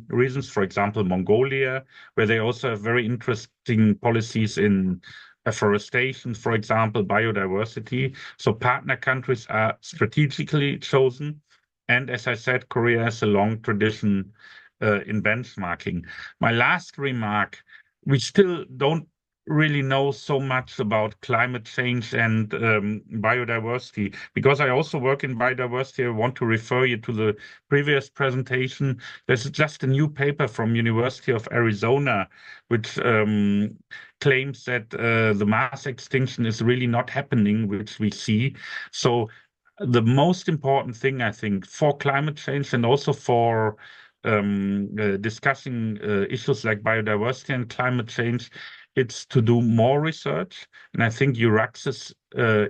reasons. For example, Mongolia, where they also have very interesting policies in afforestation, for example, biodiversity. So partner countries are strategically chosen. And as I said, Korea has a long tradition in benchmarking. My last remark, we still don't really know so much about climate change and biodiversity. Because I also work in biodiversity, I want to refer you to the previous presentation. There's just a new paper from University of Arizona, which claims that the mass extinction is really not happening, which we see. So the most important thing, I think, for climate change and also for discussing issues like biodiversity and climate change, it's to do more research. And I think EURAXESS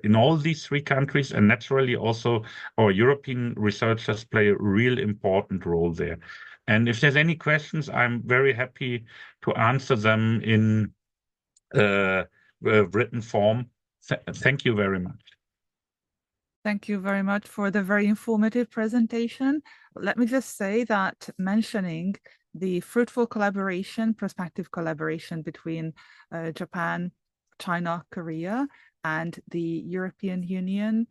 in all these three countries, and naturally also our European researchers, play a real important role there. And if there's any questions, I'm very happy to answer them in written form. Thank you very much. Thank you very much for the very informative presentation. Let me just say that mentioning the fruitful collaboration, prospective collaboration between Japan, China, Korea, and the European Union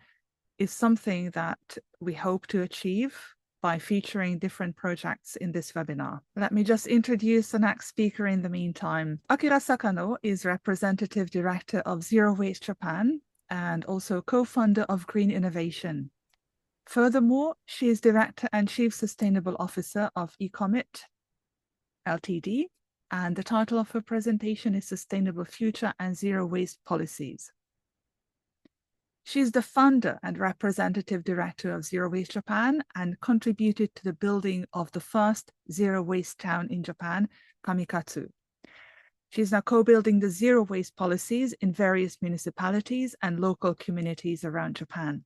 is something that we hope to achieve by featuring different projects in this webinar. Let me just introduce the next speaker in the meantime. Akira Sakano is Representative Director of Zero Waste Japan and also co-founder of Green Innovation. Furthermore, she is Director and Chief Sustainable Officer of Ecommit Ltd, and the title of her presentation is Sustainable Future and Zero Waste Policies. She is the founder and representative director of Zero Waste Japan and contributed to the building of the first zero waste town in Japan, Kamikatsu. She is now co-building the zero waste policies in various municipalities and local communities around Japan.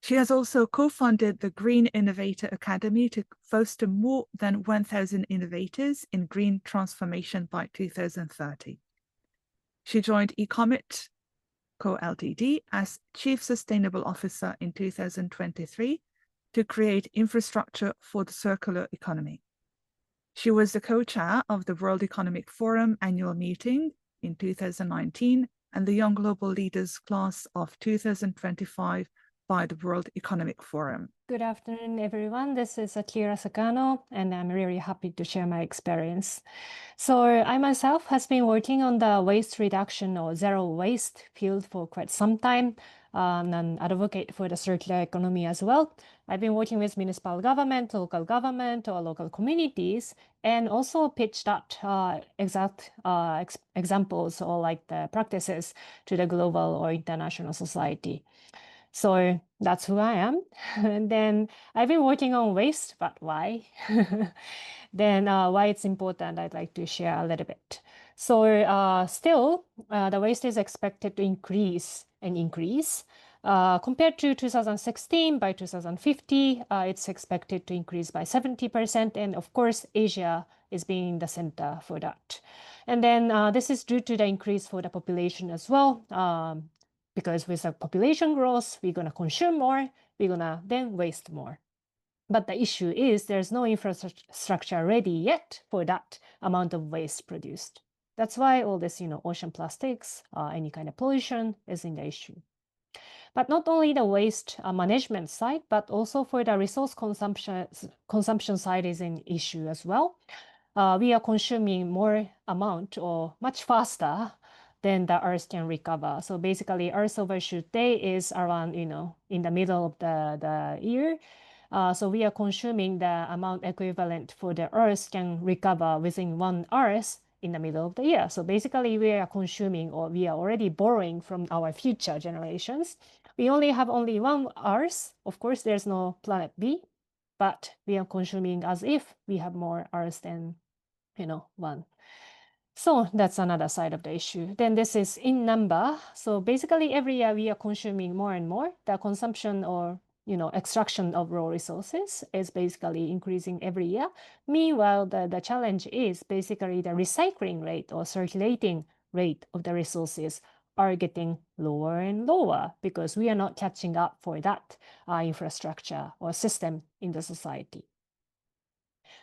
She has also co-funded the Green Innovator Academy to foster more than 1,000 innovators in green transformation by 2030. She joined Ecommit Co. Ltd as Chief Sustainable Officer in 2023 to create infrastructure for the circular economy. She was the co-chair of the World Economic Forum annual meeting in 2019 and the Young Global Leaders class of 2025 by the World Economic Forum. Good afternoon, everyone. This is Akira Sakano, and I'm really happy to share my experience. So I myself has been working on the waste reduction or zero waste field for quite some time, and an advocate for the circular economy as well. I've been working with municipal government, local government, or local communities, and also pitched that exact examples or like the practices to the global or international society. So that's who I am. And then I've been working on waste, but why? Then why it's important, I'd like to share a little bit. So still, the waste is expected to increase and increase. Compared to 2016, by 2050, it's expected to increase by 70%. And of course, Asia is being the center for that. And then this is due to the increase for the population as well. Because with the population growth, we're going to consume more, we're going to then waste more. But the issue is there's no infrastructure ready yet for that amount of waste produced. That's why all this, ocean plastics, any kind of pollution is in the issue. But not only the waste management side, but also for the resource consumption side is an issue as well. We are consuming more amount or much faster then the Earth can recover. So basically, Earth overshoot day is around, in the middle of the year. So we are consuming the amount equivalent for the Earth can recover within 1 Earth in the middle of the year. So basically, we are consuming or we are already borrowing from our future generations. We only have 1 Earth. Of course, there's no planet B, but we are consuming as if we have more Earth than, 1. So that's another side of the issue. Then this is in number. So basically every year we are consuming more and more. The consumption or extraction of raw resources is basically increasing every year. Meanwhile, the challenge is basically the recycling rate or circulating rate of the resources are getting lower and lower because we are not catching up for that infrastructure or system in the society.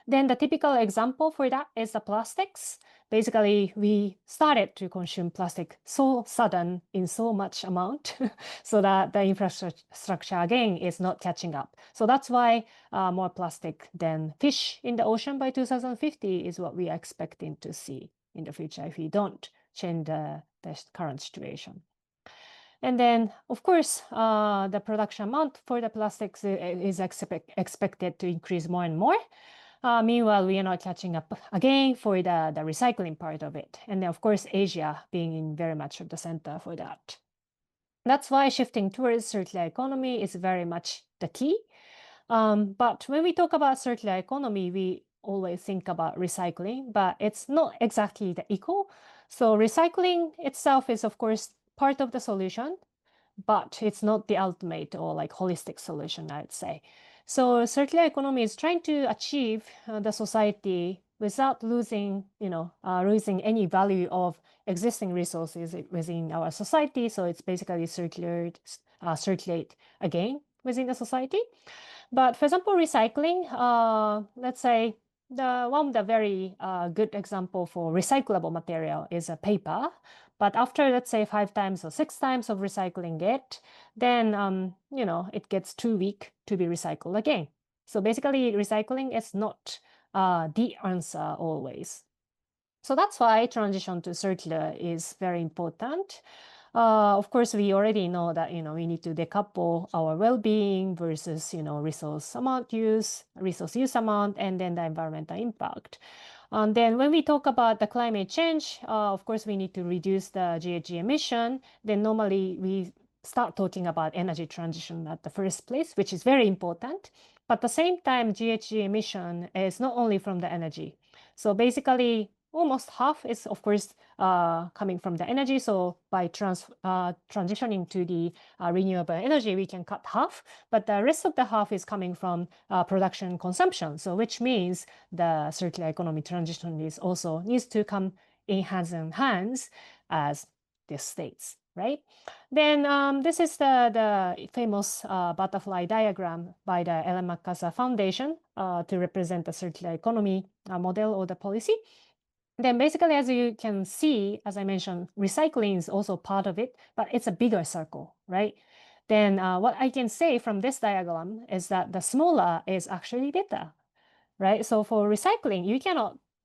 Then the typical example for that is the plastics. Basically, we started to consume plastic so sudden in so much amount so that the infrastructure again is not catching up. So that's why more plastic than fish in the ocean by 2050 is what we are expecting to see in the future if we don't change the current situation. And then, of course, the production amount for the plastics is expected to increase more and more. Meanwhile, we are not catching up again for the recycling part of it. And then, of course, Asia being in very much of the center for that. That's why shifting towards circular economy is very much the key. But when we talk about circular economy, we always think about recycling, but it's not exactly the equal. So recycling itself is, of course, part of the solution, but it's not the ultimate or like holistic solution, I'd say. So circular economy is trying to achieve the society without losing, losing any value of existing resources within our society. So it's basically circulate again within the society. But for example, recycling, let's say one of the very good example for recyclable material is a paper. But after, let's say, 5 times or 6 times of recycling it, then, it gets too weak to be recycled again. So basically, recycling is not the answer always. So that's why transition to circular is very important. Of course, we already know that, we need to decouple our well-being versus, resource use amount, and then the environmental impact. And then when we talk about the climate change, of course, we need to reduce the GHG emission. Then normally we start talking about energy transition at the first place, which is very important. But at the same time, GHG emission is not only from the energy. So basically, almost half is, of course, coming from the energy. So by transitioning to the renewable energy, we can cut half. But the rest of the half is coming from production and consumption. So which means the circular economy transition is also needs to come in hands as this states, right? Then this is the famous butterfly diagram by the Ellen MacArthur Foundation to represent the circular economy model or the policy. Then basically, as you can see, as I mentioned, recycling is also part of it, but it's a bigger circle, right? Then what I can say from this diagram is that the smaller is actually better, right? So for recycling,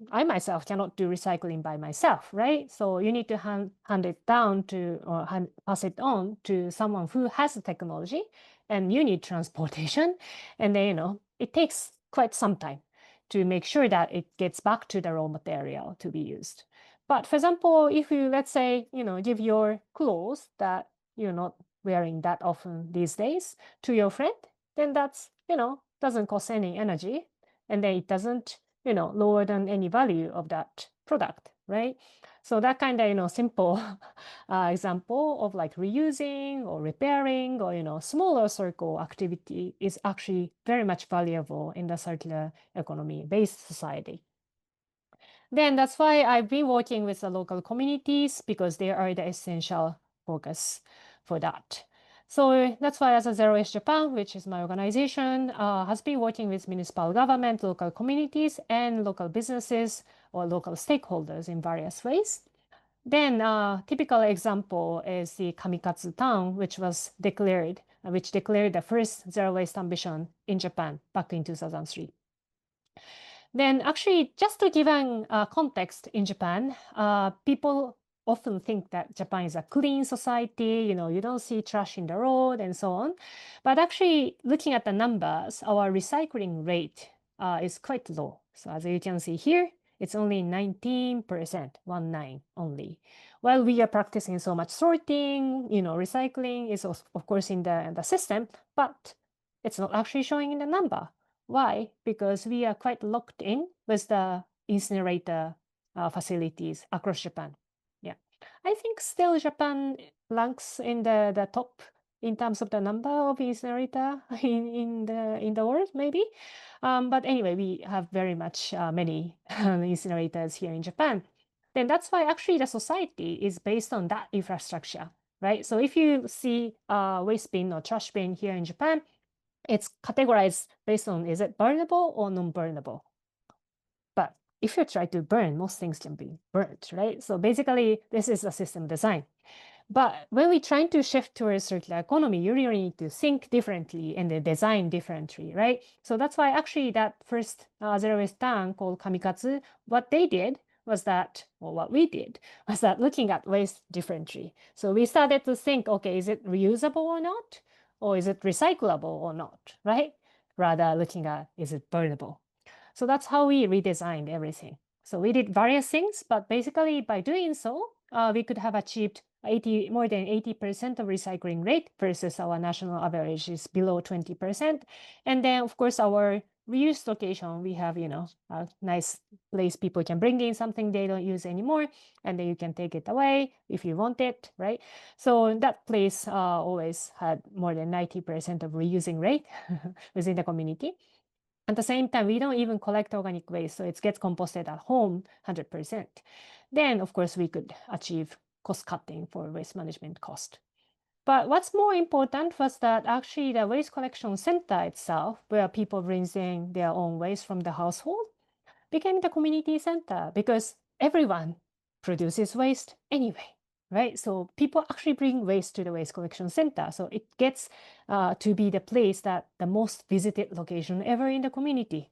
I myself cannot do recycling by myself, right? So you need to hand it down to, or pass it on to someone who has the technology, and you need transportation. And then, it takes quite some time to make sure that it gets back to the raw material to be used. But for example, if you, let's say, give your clothes that you're not wearing that often these days to your friend, then that's, doesn't cost any energy. And then it doesn't, lower than any value of that product, right? So that kind of, simple example of like reusing or repairing or, smaller circle activity is actually very much valuable in the circular economy-based society. Then that's why I've been working with the local communities, because they are the essential focus for that. So that's why as a Zero Waste Japan, which is my organization, has been working with municipal government, local communities, and local businesses or local stakeholders in various ways. Then typical example is the Kamikatsu town, which declared the first zero waste ambition in Japan back in 2003. Then actually, just to give an context in Japan, people often think that Japan is a clean society, you don't see trash in the road and so on. But actually, looking at the numbers, our recycling rate is quite low. So as you can see here, it's only 19%, 19 only. While we are practicing so much sorting, recycling is of course in the system, but it's not actually showing in the number. Why? Because we are quite locked in with the incinerator facilities across Japan. Yeah, I think still Japan ranks in the top in terms of the number of incinerator in the world, maybe. But anyway, we have very much many incinerators here in Japan. then that's why actually the society is based on that infrastructure, right? So if you see a waste bin or trash bin here in Japan, it's categorized based on is it burnable or non-burnable. But if you try to burn, most things can be burnt, right? So basically, this is a system design. But when we're trying to shift towards circular economy, you really need to think differently and then design differently, right? So that's why actually that first zero waste town called Kamikatsu, what they did was that, or what we did, was that looking at waste differently. So we started to think, okay, is it reusable or not? Or is it recyclable or not, right? Rather looking at, is it burnable? So that's how we redesigned everything. So we did various things, but basically by doing so, we could have achieved more than 80% of recycling rate versus our national average is below 20%. And then of course our reuse location, we have, a nice place people can bring in something they don't use anymore, and then you can take it away if you want it, right? So that place always had more than 90% of reusing rate within the community. At the same time, we don't even collect organic waste, so it gets composted at home 100%. Then, of course, we could achieve cost cutting for waste management cost. But what's more important was that actually the waste collection center itself, where people bring in their own waste from the household, became the community center because everyone produces waste anyway, right? So people actually bring waste to the waste collection center. So it gets to be the place that the most visited location ever in the community.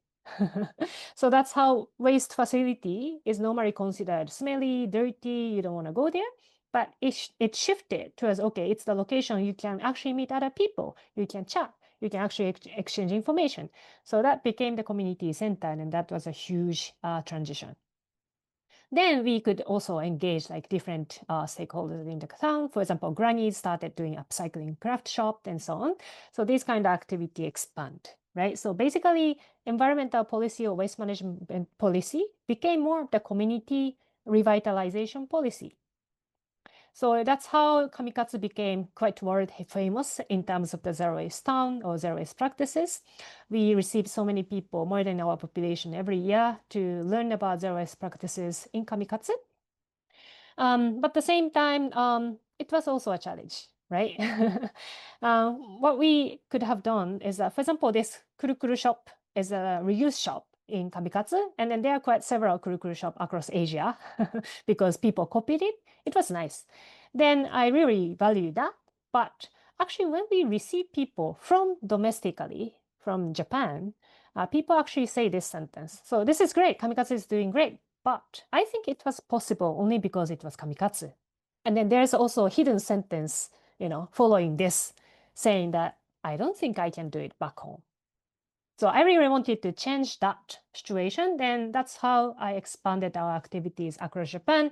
So that's how waste facility is normally considered smelly, dirty, you don't want to go there. But it shifted towards, okay, it's the location you can actually meet other people, you can chat, you can actually exchange information. So that became the community center, and that was a huge transition. Then we could also engage like different stakeholders in the town. For example, grannies started doing upcycling craft shop and so on. So this kind of activity expand, right? So basically, environmental policy or waste management policy became more of the community revitalization policy. So that's how Kamikatsu became quite world famous in terms of the zero waste town or zero waste practices. We receive so many people, more than our population every year, to learn about zero waste practices in Kamikatsu. But at the same time, it was also a challenge, right? What we could have done is that, for example, this Kurukuru shop is a reuse shop in Kamikatsu, and then there are quite several Kurukuru shop across Asia because people copied it. It was nice. Then I really value that. But actually, when we receive people from domestically, from Japan, people actually say this sentence. So this is great. Kamikatsu is doing great. But I think it was possible only because it was Kamikatsu. And then there's also a hidden sentence, following this, saying that I don't think I can do it back home. So I really wanted to change that situation. Then that's how I expanded our activities across Japan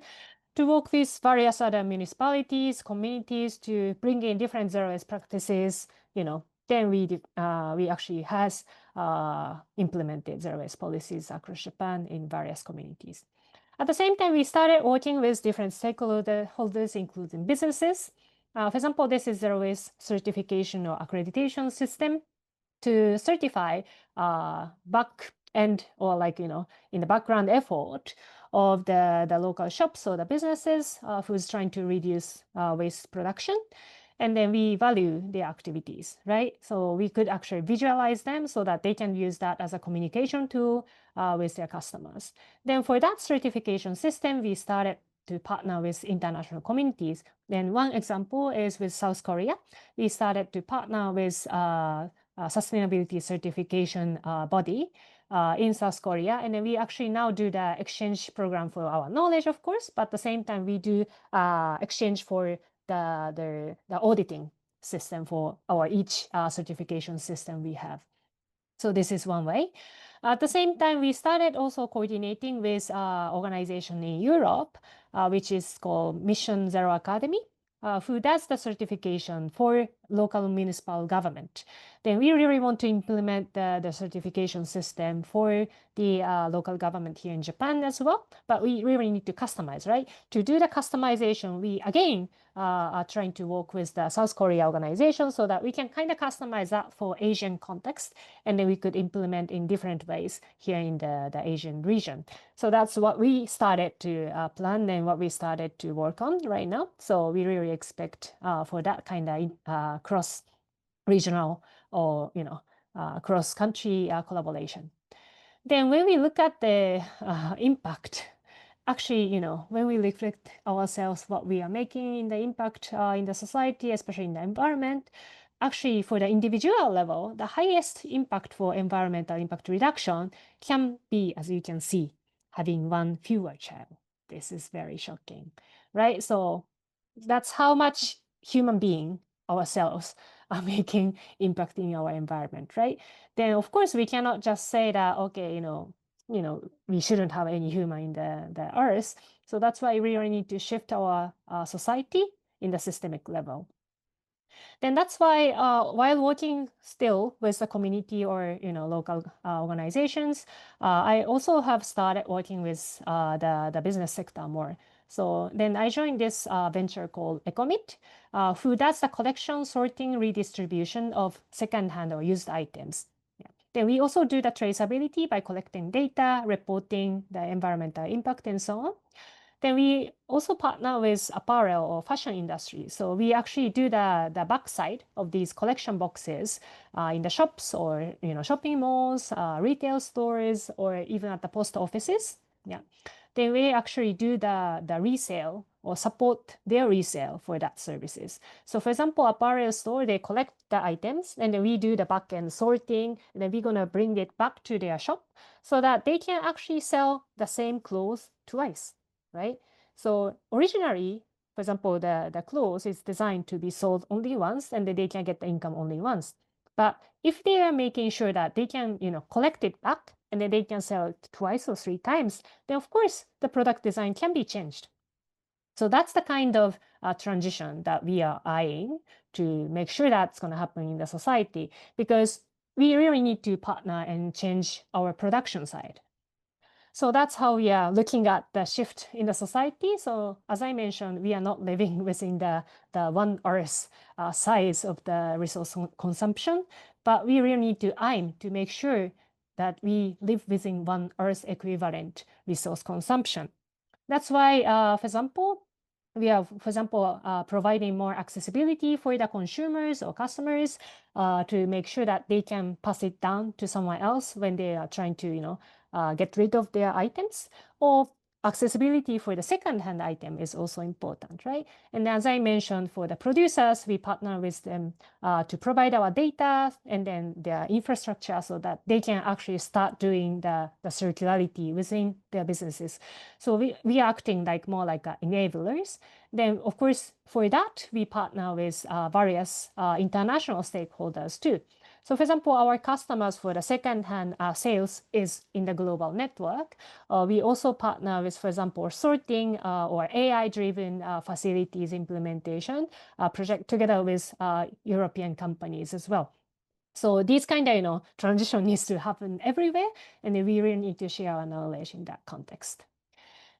to work with various other municipalities, communities to bring in different zero waste practices. Then we actually has implemented zero waste policies across Japan in various communities. At the same time, we started working with different stakeholders, including businesses. For example, this is zero waste certification or accreditation system to certify back end or in the background effort of the local shops or the businesses who's trying to reduce waste production. And then we value their activities, right? So we could actually visualize them so that they can use that as a communication tool with their customers. Then for that certification system, we started to partner with international communities. Then one example is with South Korea. We started to partner with sustainability certification body in South Korea. And then we actually now do the exchange program for our knowledge, of course, but at the same time, we do exchange for the auditing system for our each certification system we have. So this is one way. At the same time, we started also coordinating with organization in Europe, which is called Mission Zero Academy, who does the certification for local municipal government. Then we really want to implement the certification system for the local government here in Japan as well. But we really need to customize, right? To do the customization, we again are trying to work with the South Korea organization so that we can kind of customize that for Asian context, and then we could implement in different ways here in the Asian region. So that's what we started to plan and what we started to work on right now. So we really expect for that kind of cross-regional or cross-country collaboration. Then when we look at the impact, actually, when we reflect ourselves what we are making in the impact in the society, especially in the environment, actually for the individual level, the highest impact for environmental impact reduction can be, as you can see, having one fewer child. This is very shocking, right? So that's how much human being ourselves are making impact in our environment, right? Then of course we cannot just say that, okay, we shouldn't have any human in the earth. So that's why we really need to shift our society in the systemic level. Then that's why while working still with the community or local organizations, I also have started working with the business sector more. So then I joined this venture called Ecomit, who does the collection, sorting, redistribution of secondhand or used items. Then we also do the traceability by collecting data, reporting the environmental impact, and so on. Then we also partner with apparel or fashion industry. So we actually do the backside of these collection boxes in the shops or shopping malls, retail stores, or even at the post offices. Yeah. Then we actually do the resale or support their resale for that services. So for example, apparel store, they collect the items and then we do the back end sorting, and then we're gonna bring it back to their shop so that they can actually sell the same clothes twice, right? So originally, for example, the clothes is designed to be sold only once and then they can get the income only once. But if they are making sure that they can, collect it back and then they can sell it twice or 3 times, then of course the product design can be changed. So that's the kind of transition that we are eyeing to make sure that's going to happen in the society, because we really need to partner and change our production side. So that's how we are looking at the shift in the society. So as I mentioned, we are not living within the one Earth size of the resource consumption, but we really need to aim to make sure that we live within one Earth equivalent resource consumption. That's why, for example, we are, providing more accessibility for the consumers or customers to make sure that they can pass it down to someone else when they are trying to, get rid of their items. Or accessibility for the second-hand item is also important, right? And as I mentioned, for the producers, we partner with them to provide our data and then their infrastructure so that they can actually start doing the circularity within their businesses. So we are acting more like enablers. Then, of course, for that, we partner with various international stakeholders too. So for example, our customers for the second-hand sales is in the global network. We also partner with, for example, sorting or AI-driven facilities implementation project together with European companies as well. So these kind of, transition needs to happen everywhere, and we really need to share our knowledge in that context.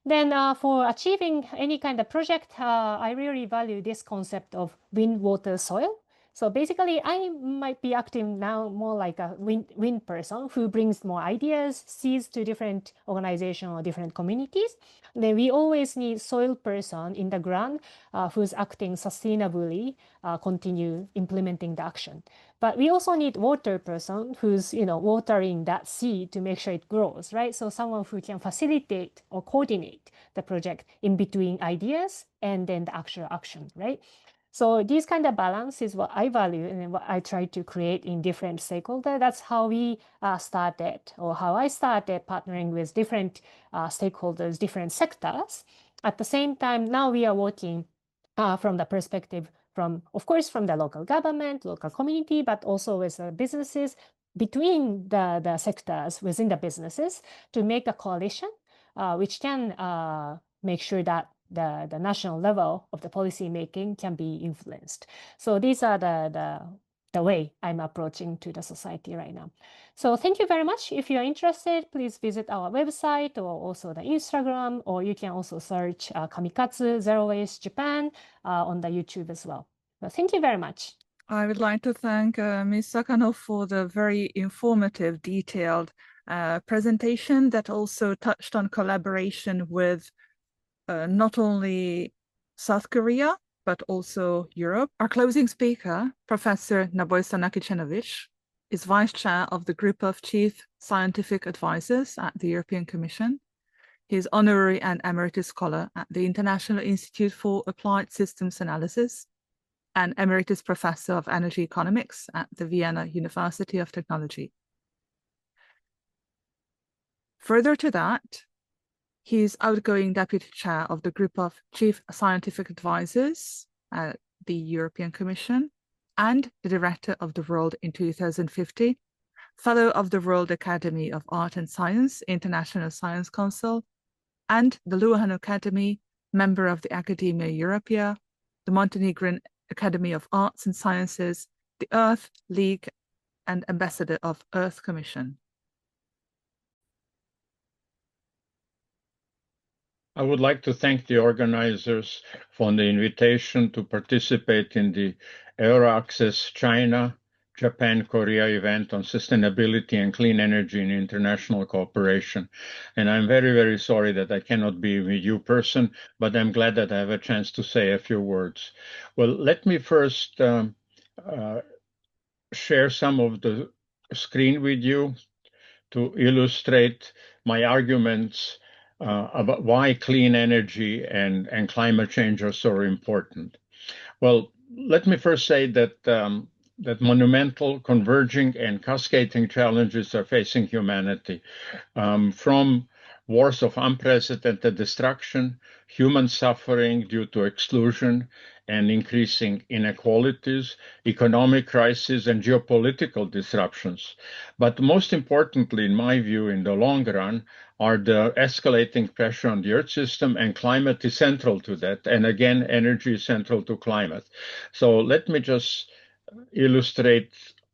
Then for achieving any kind of project, I really value this concept of wind, water, soil. So basically, I might be acting now more like a wind person who brings more ideas, seeds to different organizations or different communities. Then we always need soil person in the ground who's acting sustainably, continue implementing the action. But we also need water person who's watering that seed to make sure it grows, right? So someone who can facilitate or coordinate the project in between ideas and then the actual action, right? So this kind of balance is what I value and what I try to create in different stakeholders. That's how we started, or how I started partnering with different stakeholders, different sectors. At the same time, now we are working from the perspective of course, from the local government, local community, but also with businesses, between the sectors within the businesses, to make a coalition which can make sure that the national level of the policy making can be influenced. So these are the way I'm approaching to the society right now. So thank you very much. If you're interested, please visit our website or also the Instagram, or you can also search Kamikatsu Zero Waste Japan on the YouTube as well. So thank you very much. I would like to thank Ms. Sakano for the very informative, detailed presentation that also touched on collaboration with not only South Korea, but also Europe. Our closing speaker, Professor Naboisa Nakicenovic, is Vice Chair of the Group of Chief Scientific Advisors at the European Commission. He is Honorary and Emeritus Scholar at the International Institute for Applied Systems Analysis and Emeritus Professor of Energy Economics at the Vienna University of Technology. Further to that, he is outgoing Deputy Chair of the Group of Chief Scientific Advisors at the European Commission and the Director of the World in 2050, Fellow of the World Academy of Art and Science, International Science Council, and the Luohan Academy, member of the Academia Europea, the Montenegrin Academy of Arts and Sciences, the Earth League, and Ambassador of Earth Commission. I would like to thank the organizers for the invitation to participate in the EURAXESS China, Japan, Korea event on sustainability and clean energy in international cooperation. And I'm very, very sorry that I cannot be with you in person, but I'm glad that I have a chance to say a few words. Well, let me first share some of the screen with you to illustrate my arguments about why clean energy and climate change are so important. Well, let me first say that that monumental, converging, and cascading challenges are facing humanity, from wars of unprecedented destruction, human suffering due to exclusion and increasing inequalities, economic crises, and geopolitical disruptions. But most importantly, in my view, in the long run, are the escalating pressure on the Earth system, and climate is central to that. And again, energy is central to climate. So let me just illustrate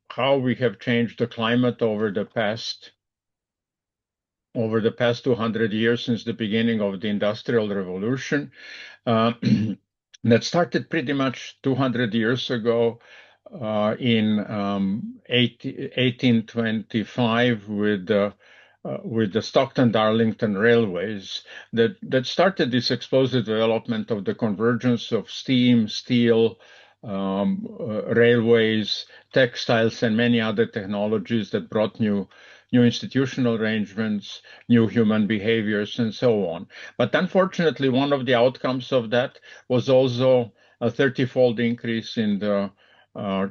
how we have changed the climate over the past 200 years since the beginning of the Industrial Revolution. That started pretty much 200 years ago in 1825 with the Stockton-Darlington railways that started this explosive development of the convergence of steam, steel, railways, textiles, and many other technologies that brought new institutional arrangements, new human behaviors, and so on. But unfortunately, one of the outcomes of that was also a 30-fold increase in the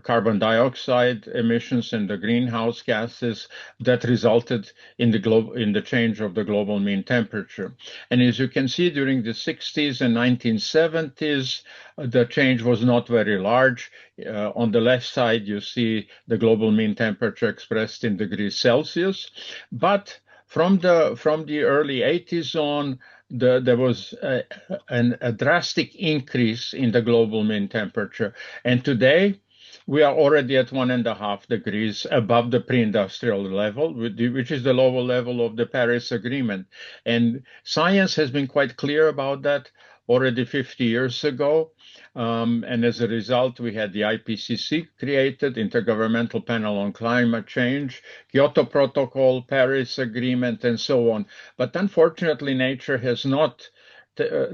carbon dioxide emissions and the greenhouse gases that resulted in the change of the global mean temperature. And as you can see, during the 60s and 1970s, the change was not very large. On the left side, you see the global mean temperature expressed in degrees Celsius. But from the early 80s on, there was a drastic increase in the global mean temperature. And today, we are already at 1.5 degrees above the pre-industrial level, which is the lower level of the Paris Agreement. And science has been quite clear about that already 50 years ago. And as a result, we had the IPCC created, Intergovernmental Panel on Climate Change, Kyoto Protocol, Paris Agreement, and so on. But unfortunately, nature has not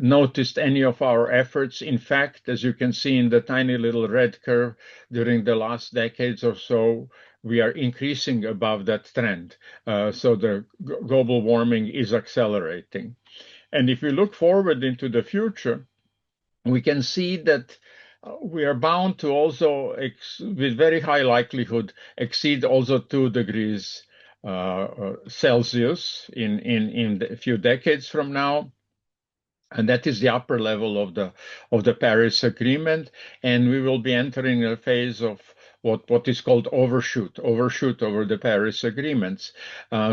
noticed any of our efforts. In fact, as you can see in the tiny little red curve, during the last decades or so, we are increasing above that trend. So the global warming is accelerating. And if we look forward into the future, we can see that we are bound to also, with very high likelihood, exceed also 2 degrees Celsius in a few decades from now. And that is the upper level of the Paris Agreement. And we will be entering a phase of what is called overshoot over the Paris agreements.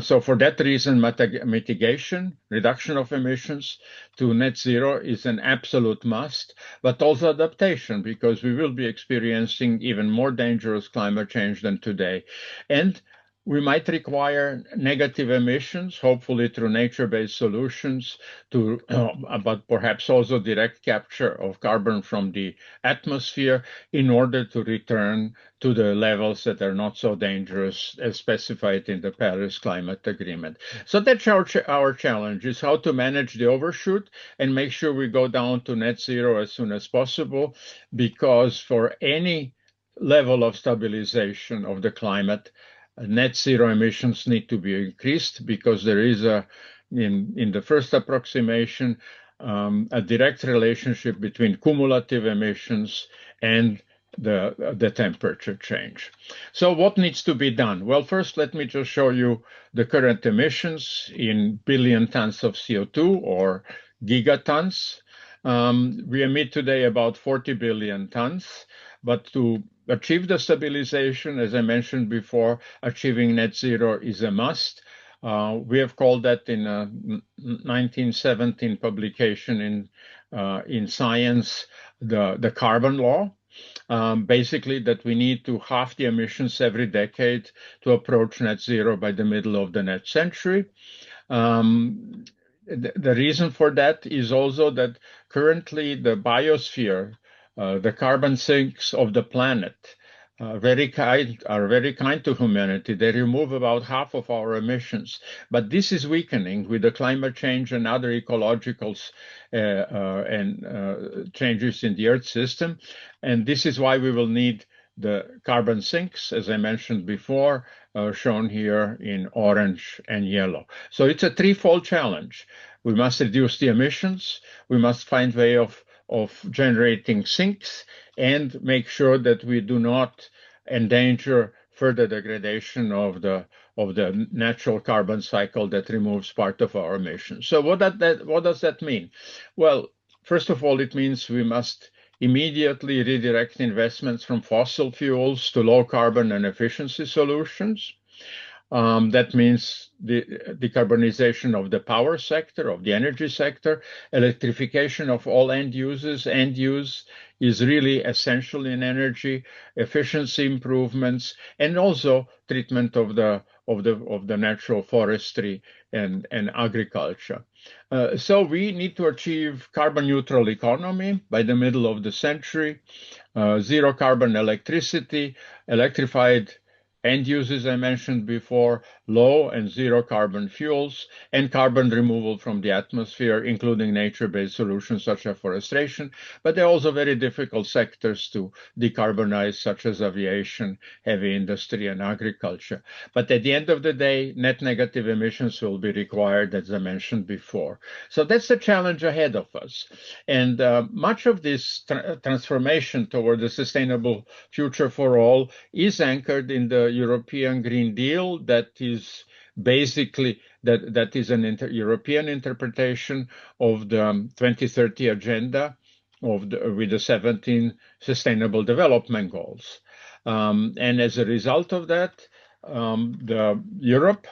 So for that reason, mitigation, reduction of emissions to net zero is an absolute must, but also adaptation, because we will be experiencing even more dangerous climate change than today. And we might require negative emissions, hopefully through nature-based solutions, but perhaps also direct capture of carbon from the atmosphere in order to return to the levels that are not so dangerous as specified in the Paris Climate Agreement. So that's our challenge, is how to manage the overshoot and make sure we go down to net zero as soon as possible, because for any level of stabilization of the climate, net zero emissions need to be increased, because there is in the first approximation, a direct relationship between cumulative emissions and the temperature change. So what needs to be done? Well, first, let me just show you the current emissions in billion tons of CO2 or gigatons. We emit today about 40 billion tons, but to achieve the stabilization, as I mentioned before, achieving net zero is a must. We have called that in a 1917 publication in Science, the carbon law. Basically, that we need to halve the emissions every decade to approach net zero by the middle of the next century. The reason for that is also that currently the biosphere, the carbon sinks of the planet, are very kind to humanity. They remove about half of our emissions, but this is weakening with the climate change and other ecological changes in the Earth system, and this is why we will need the carbon sinks, as I mentioned before, shown here in orange and yellow. So it's a threefold challenge. We must reduce the emissions, we must find a way of generating sinks, and make sure that we do not endanger further degradation of the natural carbon cycle that removes part of our emissions. So what does that mean? Well, first of all, it means we must immediately redirect investments from fossil fuels to low carbon and efficiency solutions. That means the decarbonization of the power sector, of the energy sector, electrification of all end uses. End use is really essential in energy, efficiency improvements, and also treatment of the natural forestry and agriculture. So we need to achieve carbon neutral economy by the middle of the century, zero carbon electricity, electrified end uses I mentioned before, low and zero carbon fuels, and carbon removal from the atmosphere, including nature-based solutions such as afforestation. But there are also very difficult sectors to decarbonize, such as aviation, heavy industry, and agriculture. But at the end of the day, net negative emissions will be required, as I mentioned before. So that's the challenge ahead of us. And much of this transformation toward a sustainable future for all is anchored in the European Green Deal, that is basically that is an European interpretation of the 2030 agenda with the 17 Sustainable Development Goals. And as a result of that, Europe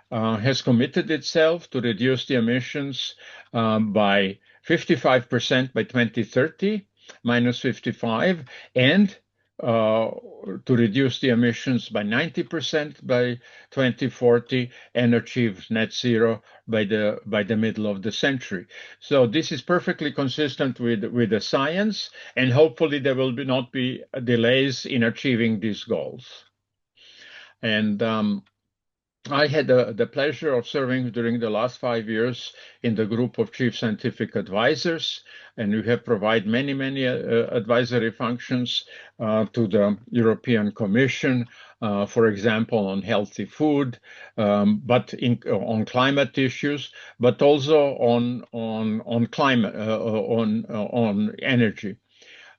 has committed itself to reduce the emissions by 55% by 2030, minus 55, and to reduce the emissions by 90% by 2040 and achieve net zero by the middle of the century. So this is perfectly consistent with the science, and hopefully there will not be delays in achieving these goals. And I had the pleasure of serving during the last 5 years in the group of chief scientific advisors, and we have provided many advisory functions to the European Commission, for example, on healthy food, but on climate issues, but also on climate on energy.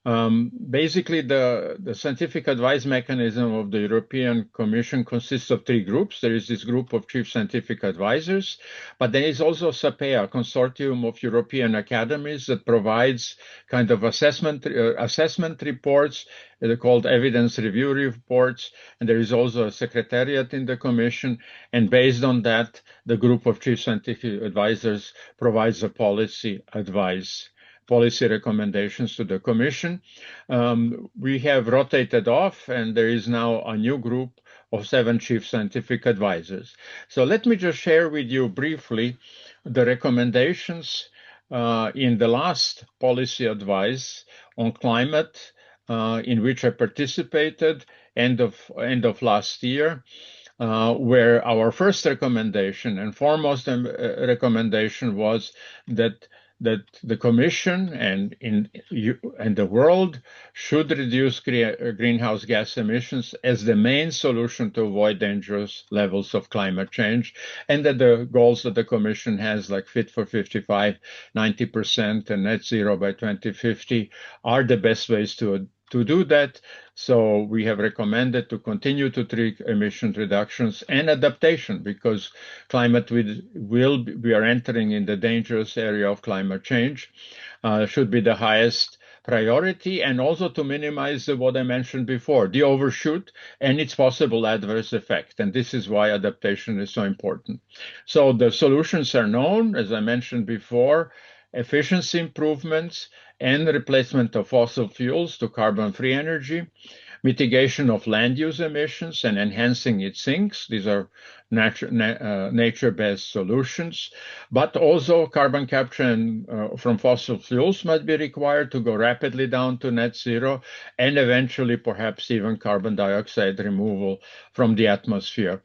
Basically, the scientific advice mechanism of the European Commission consists of three groups. There is this group of chief scientific advisors, but there is also SAPEA, consortium of European academies that provides kind of assessment reports. They're called evidence review reports, and there is also a secretariat in the Commission. And based on that, the group of chief scientific advisors provides a policy advice, policy recommendations to the Commission. We have rotated off, and there is now a new group of 7 chief scientific advisors. So let me just share with you briefly the recommendations in the last policy advice on climate, in which I participated end of last year. Where our first recommendation and foremost recommendation was that the Commission and the world should reduce greenhouse gas emissions as the main solution to avoid dangerous levels of climate change, and that the goals that the Commission has, like Fit for 55, 90%, and net zero by 2050, are the best ways to do that. So we have recommended to continue to treat emission reductions and adaptation, because we are entering in the dangerous area of climate change, should be the highest priority, and also to minimize what I mentioned before, the overshoot and its possible adverse effect. And this is why adaptation is so important. So the solutions are known, as I mentioned before: efficiency improvements and replacement of fossil fuels to carbon-free energy, mitigation of land use emissions and enhancing its sinks. These are nature-based solutions, but also carbon capture from fossil fuels might be required to go rapidly down to net zero, and eventually perhaps even carbon dioxide removal from the atmosphere.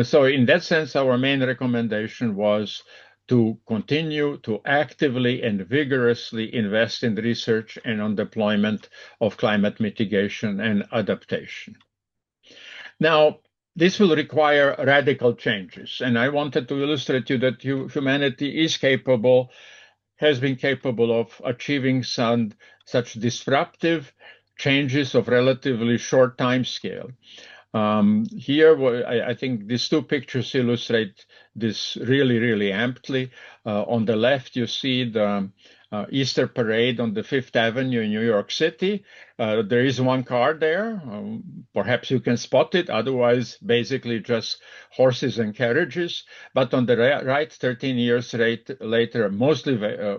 So in that sense, our main recommendation was to continue to actively and vigorously invest in research and on deployment of climate mitigation and adaptation. Now, this will require radical changes, and I wanted to illustrate to you that humanity has been capable of achieving such disruptive changes of relatively short time scale. Here, I think these two pictures illustrate this really, really amply. On the left, you see the Easter parade on the Fifth Avenue in New York City. There is one car there. Perhaps you can spot it. Otherwise, basically just horses and carriages. But on the right, 13 years later, mostly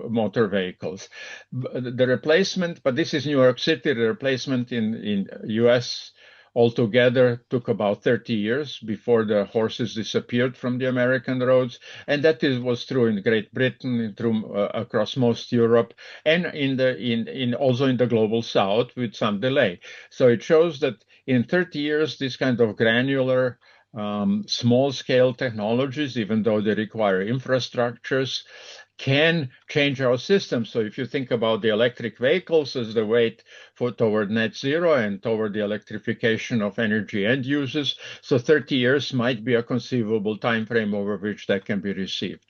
motor vehicles. The replacement, but this is New York City, the replacement in US altogether took about 30 years before the horses disappeared from the American roads, and that was true in Great Britain, across most Europe, and also in the global South with some delay. So it shows that in 30 years, this kind of granular, small-scale technologies, even though they require infrastructures, can change our system. So if you think about the electric vehicles as the way toward net zero and toward the electrification of energy end uses, so 30 years might be a conceivable time frame over which that can be received.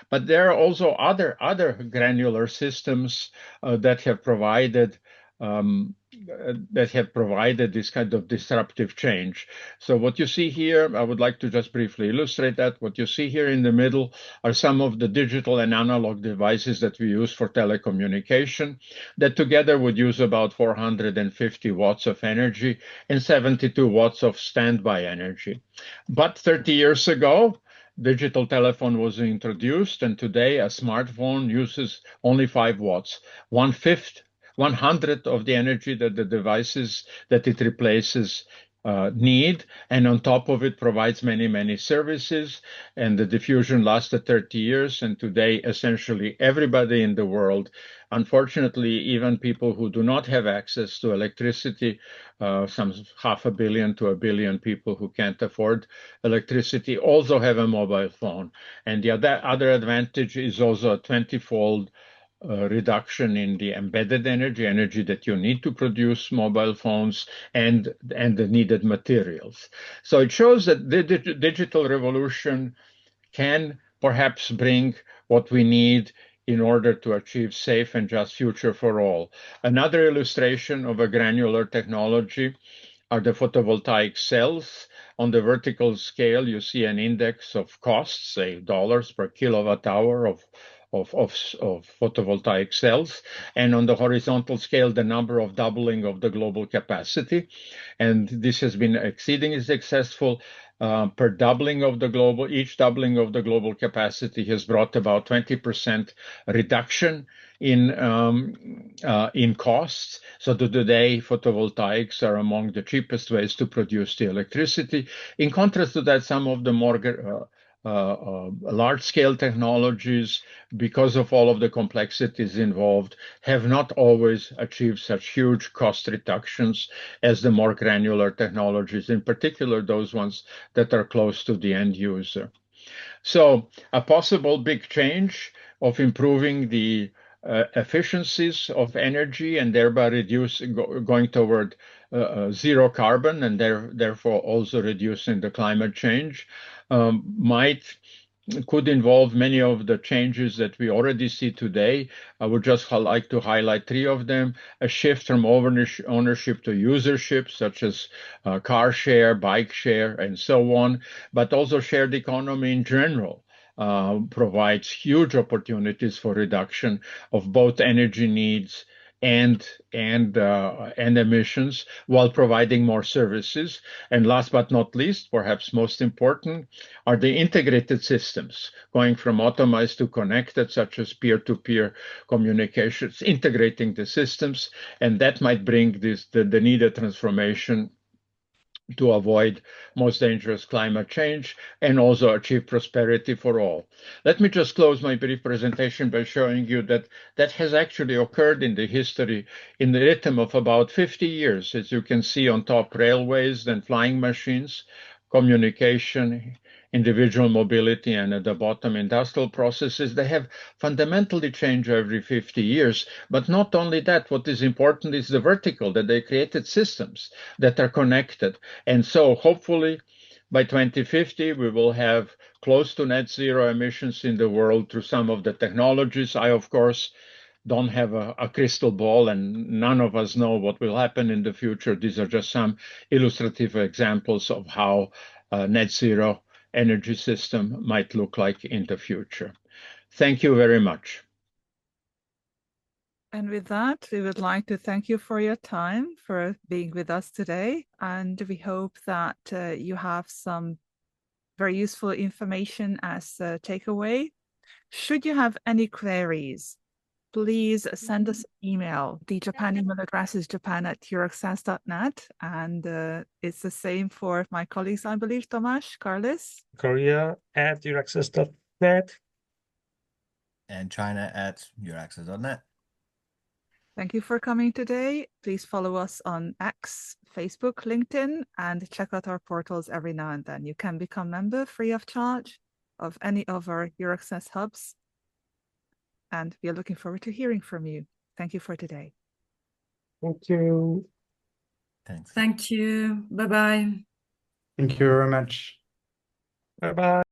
But there are also other granular systems that have provided this kind of disruptive change. So what you see here, I would like to just briefly illustrate that. What you see here in the middle are some of the digital and analog devices that we use for telecommunication, that together would use about 450 watts of energy and 72 watts of standby energy. But 30 years ago, digital telephone was introduced, and today a smartphone uses only 5 watts, 1/100th of the energy that the devices that it replaces need, and on top of it provides many, many services. And the diffusion lasted 30 years, and today essentially everybody in the world, unfortunately even people who do not have access to electricity, some 500 million to 1 billion people who can't afford electricity, also have a mobile phone. And the other advantage is also a 20-fold reduction in the embedded energy that you need to produce mobile phones, and the needed materials. So it shows that the digital revolution can perhaps bring what we need in order to achieve safe and just future for all. Another illustration of a granular technology are the photovoltaic cells. On the vertical scale, you see an index of costs, say dollars per kilowatt hour of photovoltaic cells, and on the horizontal scale, the number of doubling of the global capacity. And this has been exceedingly successful. Per doubling of the global, each doubling of the global capacity has brought about 20% reduction in costs. So today, photovoltaics are among the cheapest ways to produce the electricity. In contrast to that, some of the more large-scale technologies, because of all of the complexities involved, have not always achieved such huge cost reductions as the more granular technologies, in particular those ones that are close to the end user. So a possible big change of improving the efficiencies of energy and thereby going toward zero carbon and therefore also reducing the climate change could involve many of the changes that we already see today. I would just like to highlight three of them: a shift from ownership to usership, such as car share, bike share, and so on, but also shared economy in general. Provides huge opportunities for reduction of both energy needs and emissions while providing more services. And last but not least, perhaps most important, are the integrated systems, going from automized to connected, such as peer-to-peer communications, integrating the systems, and that might bring the needed transformation to avoid most dangerous climate change and also achieve prosperity for all. Let me just close my brief presentation by showing you that that has actually occurred in the history in the rhythm of about 50 years. As you can see on top, railways, then flying machines, communication, individual mobility, and at the bottom, industrial processes. They have fundamentally changed every 50 years. But not only that, what is important is the vertical, that they created systems that are connected. And so hopefully by 2050, we will have close to net zero emissions in the world through some of the technologies. I, of course, don't have a crystal ball, and none of us know what will happen in the future. These are just some illustrative examples of how net zero energy system might look like in the future. Thank you very much. And with that, we would like to thank you for your time, for being with us today. And we hope that you have some very useful information as a takeaway. Should you have any queries, please send us an email. The Japan email address is japan@euraxess.net. And it's the same for my colleagues, I believe, Tomasz, Carlos. Korea@euraxess.net. And China@euraxess.net. Thank you for coming today. Please follow us on X, Facebook, LinkedIn, and check out our portals every now and then. You can become a member free of charge of any of our EURAXESS hubs. And we are looking forward to hearing from you. Thank you for today. Thank you. Thanks. Thank you. Bye-bye. Thank you very much. Bye-bye.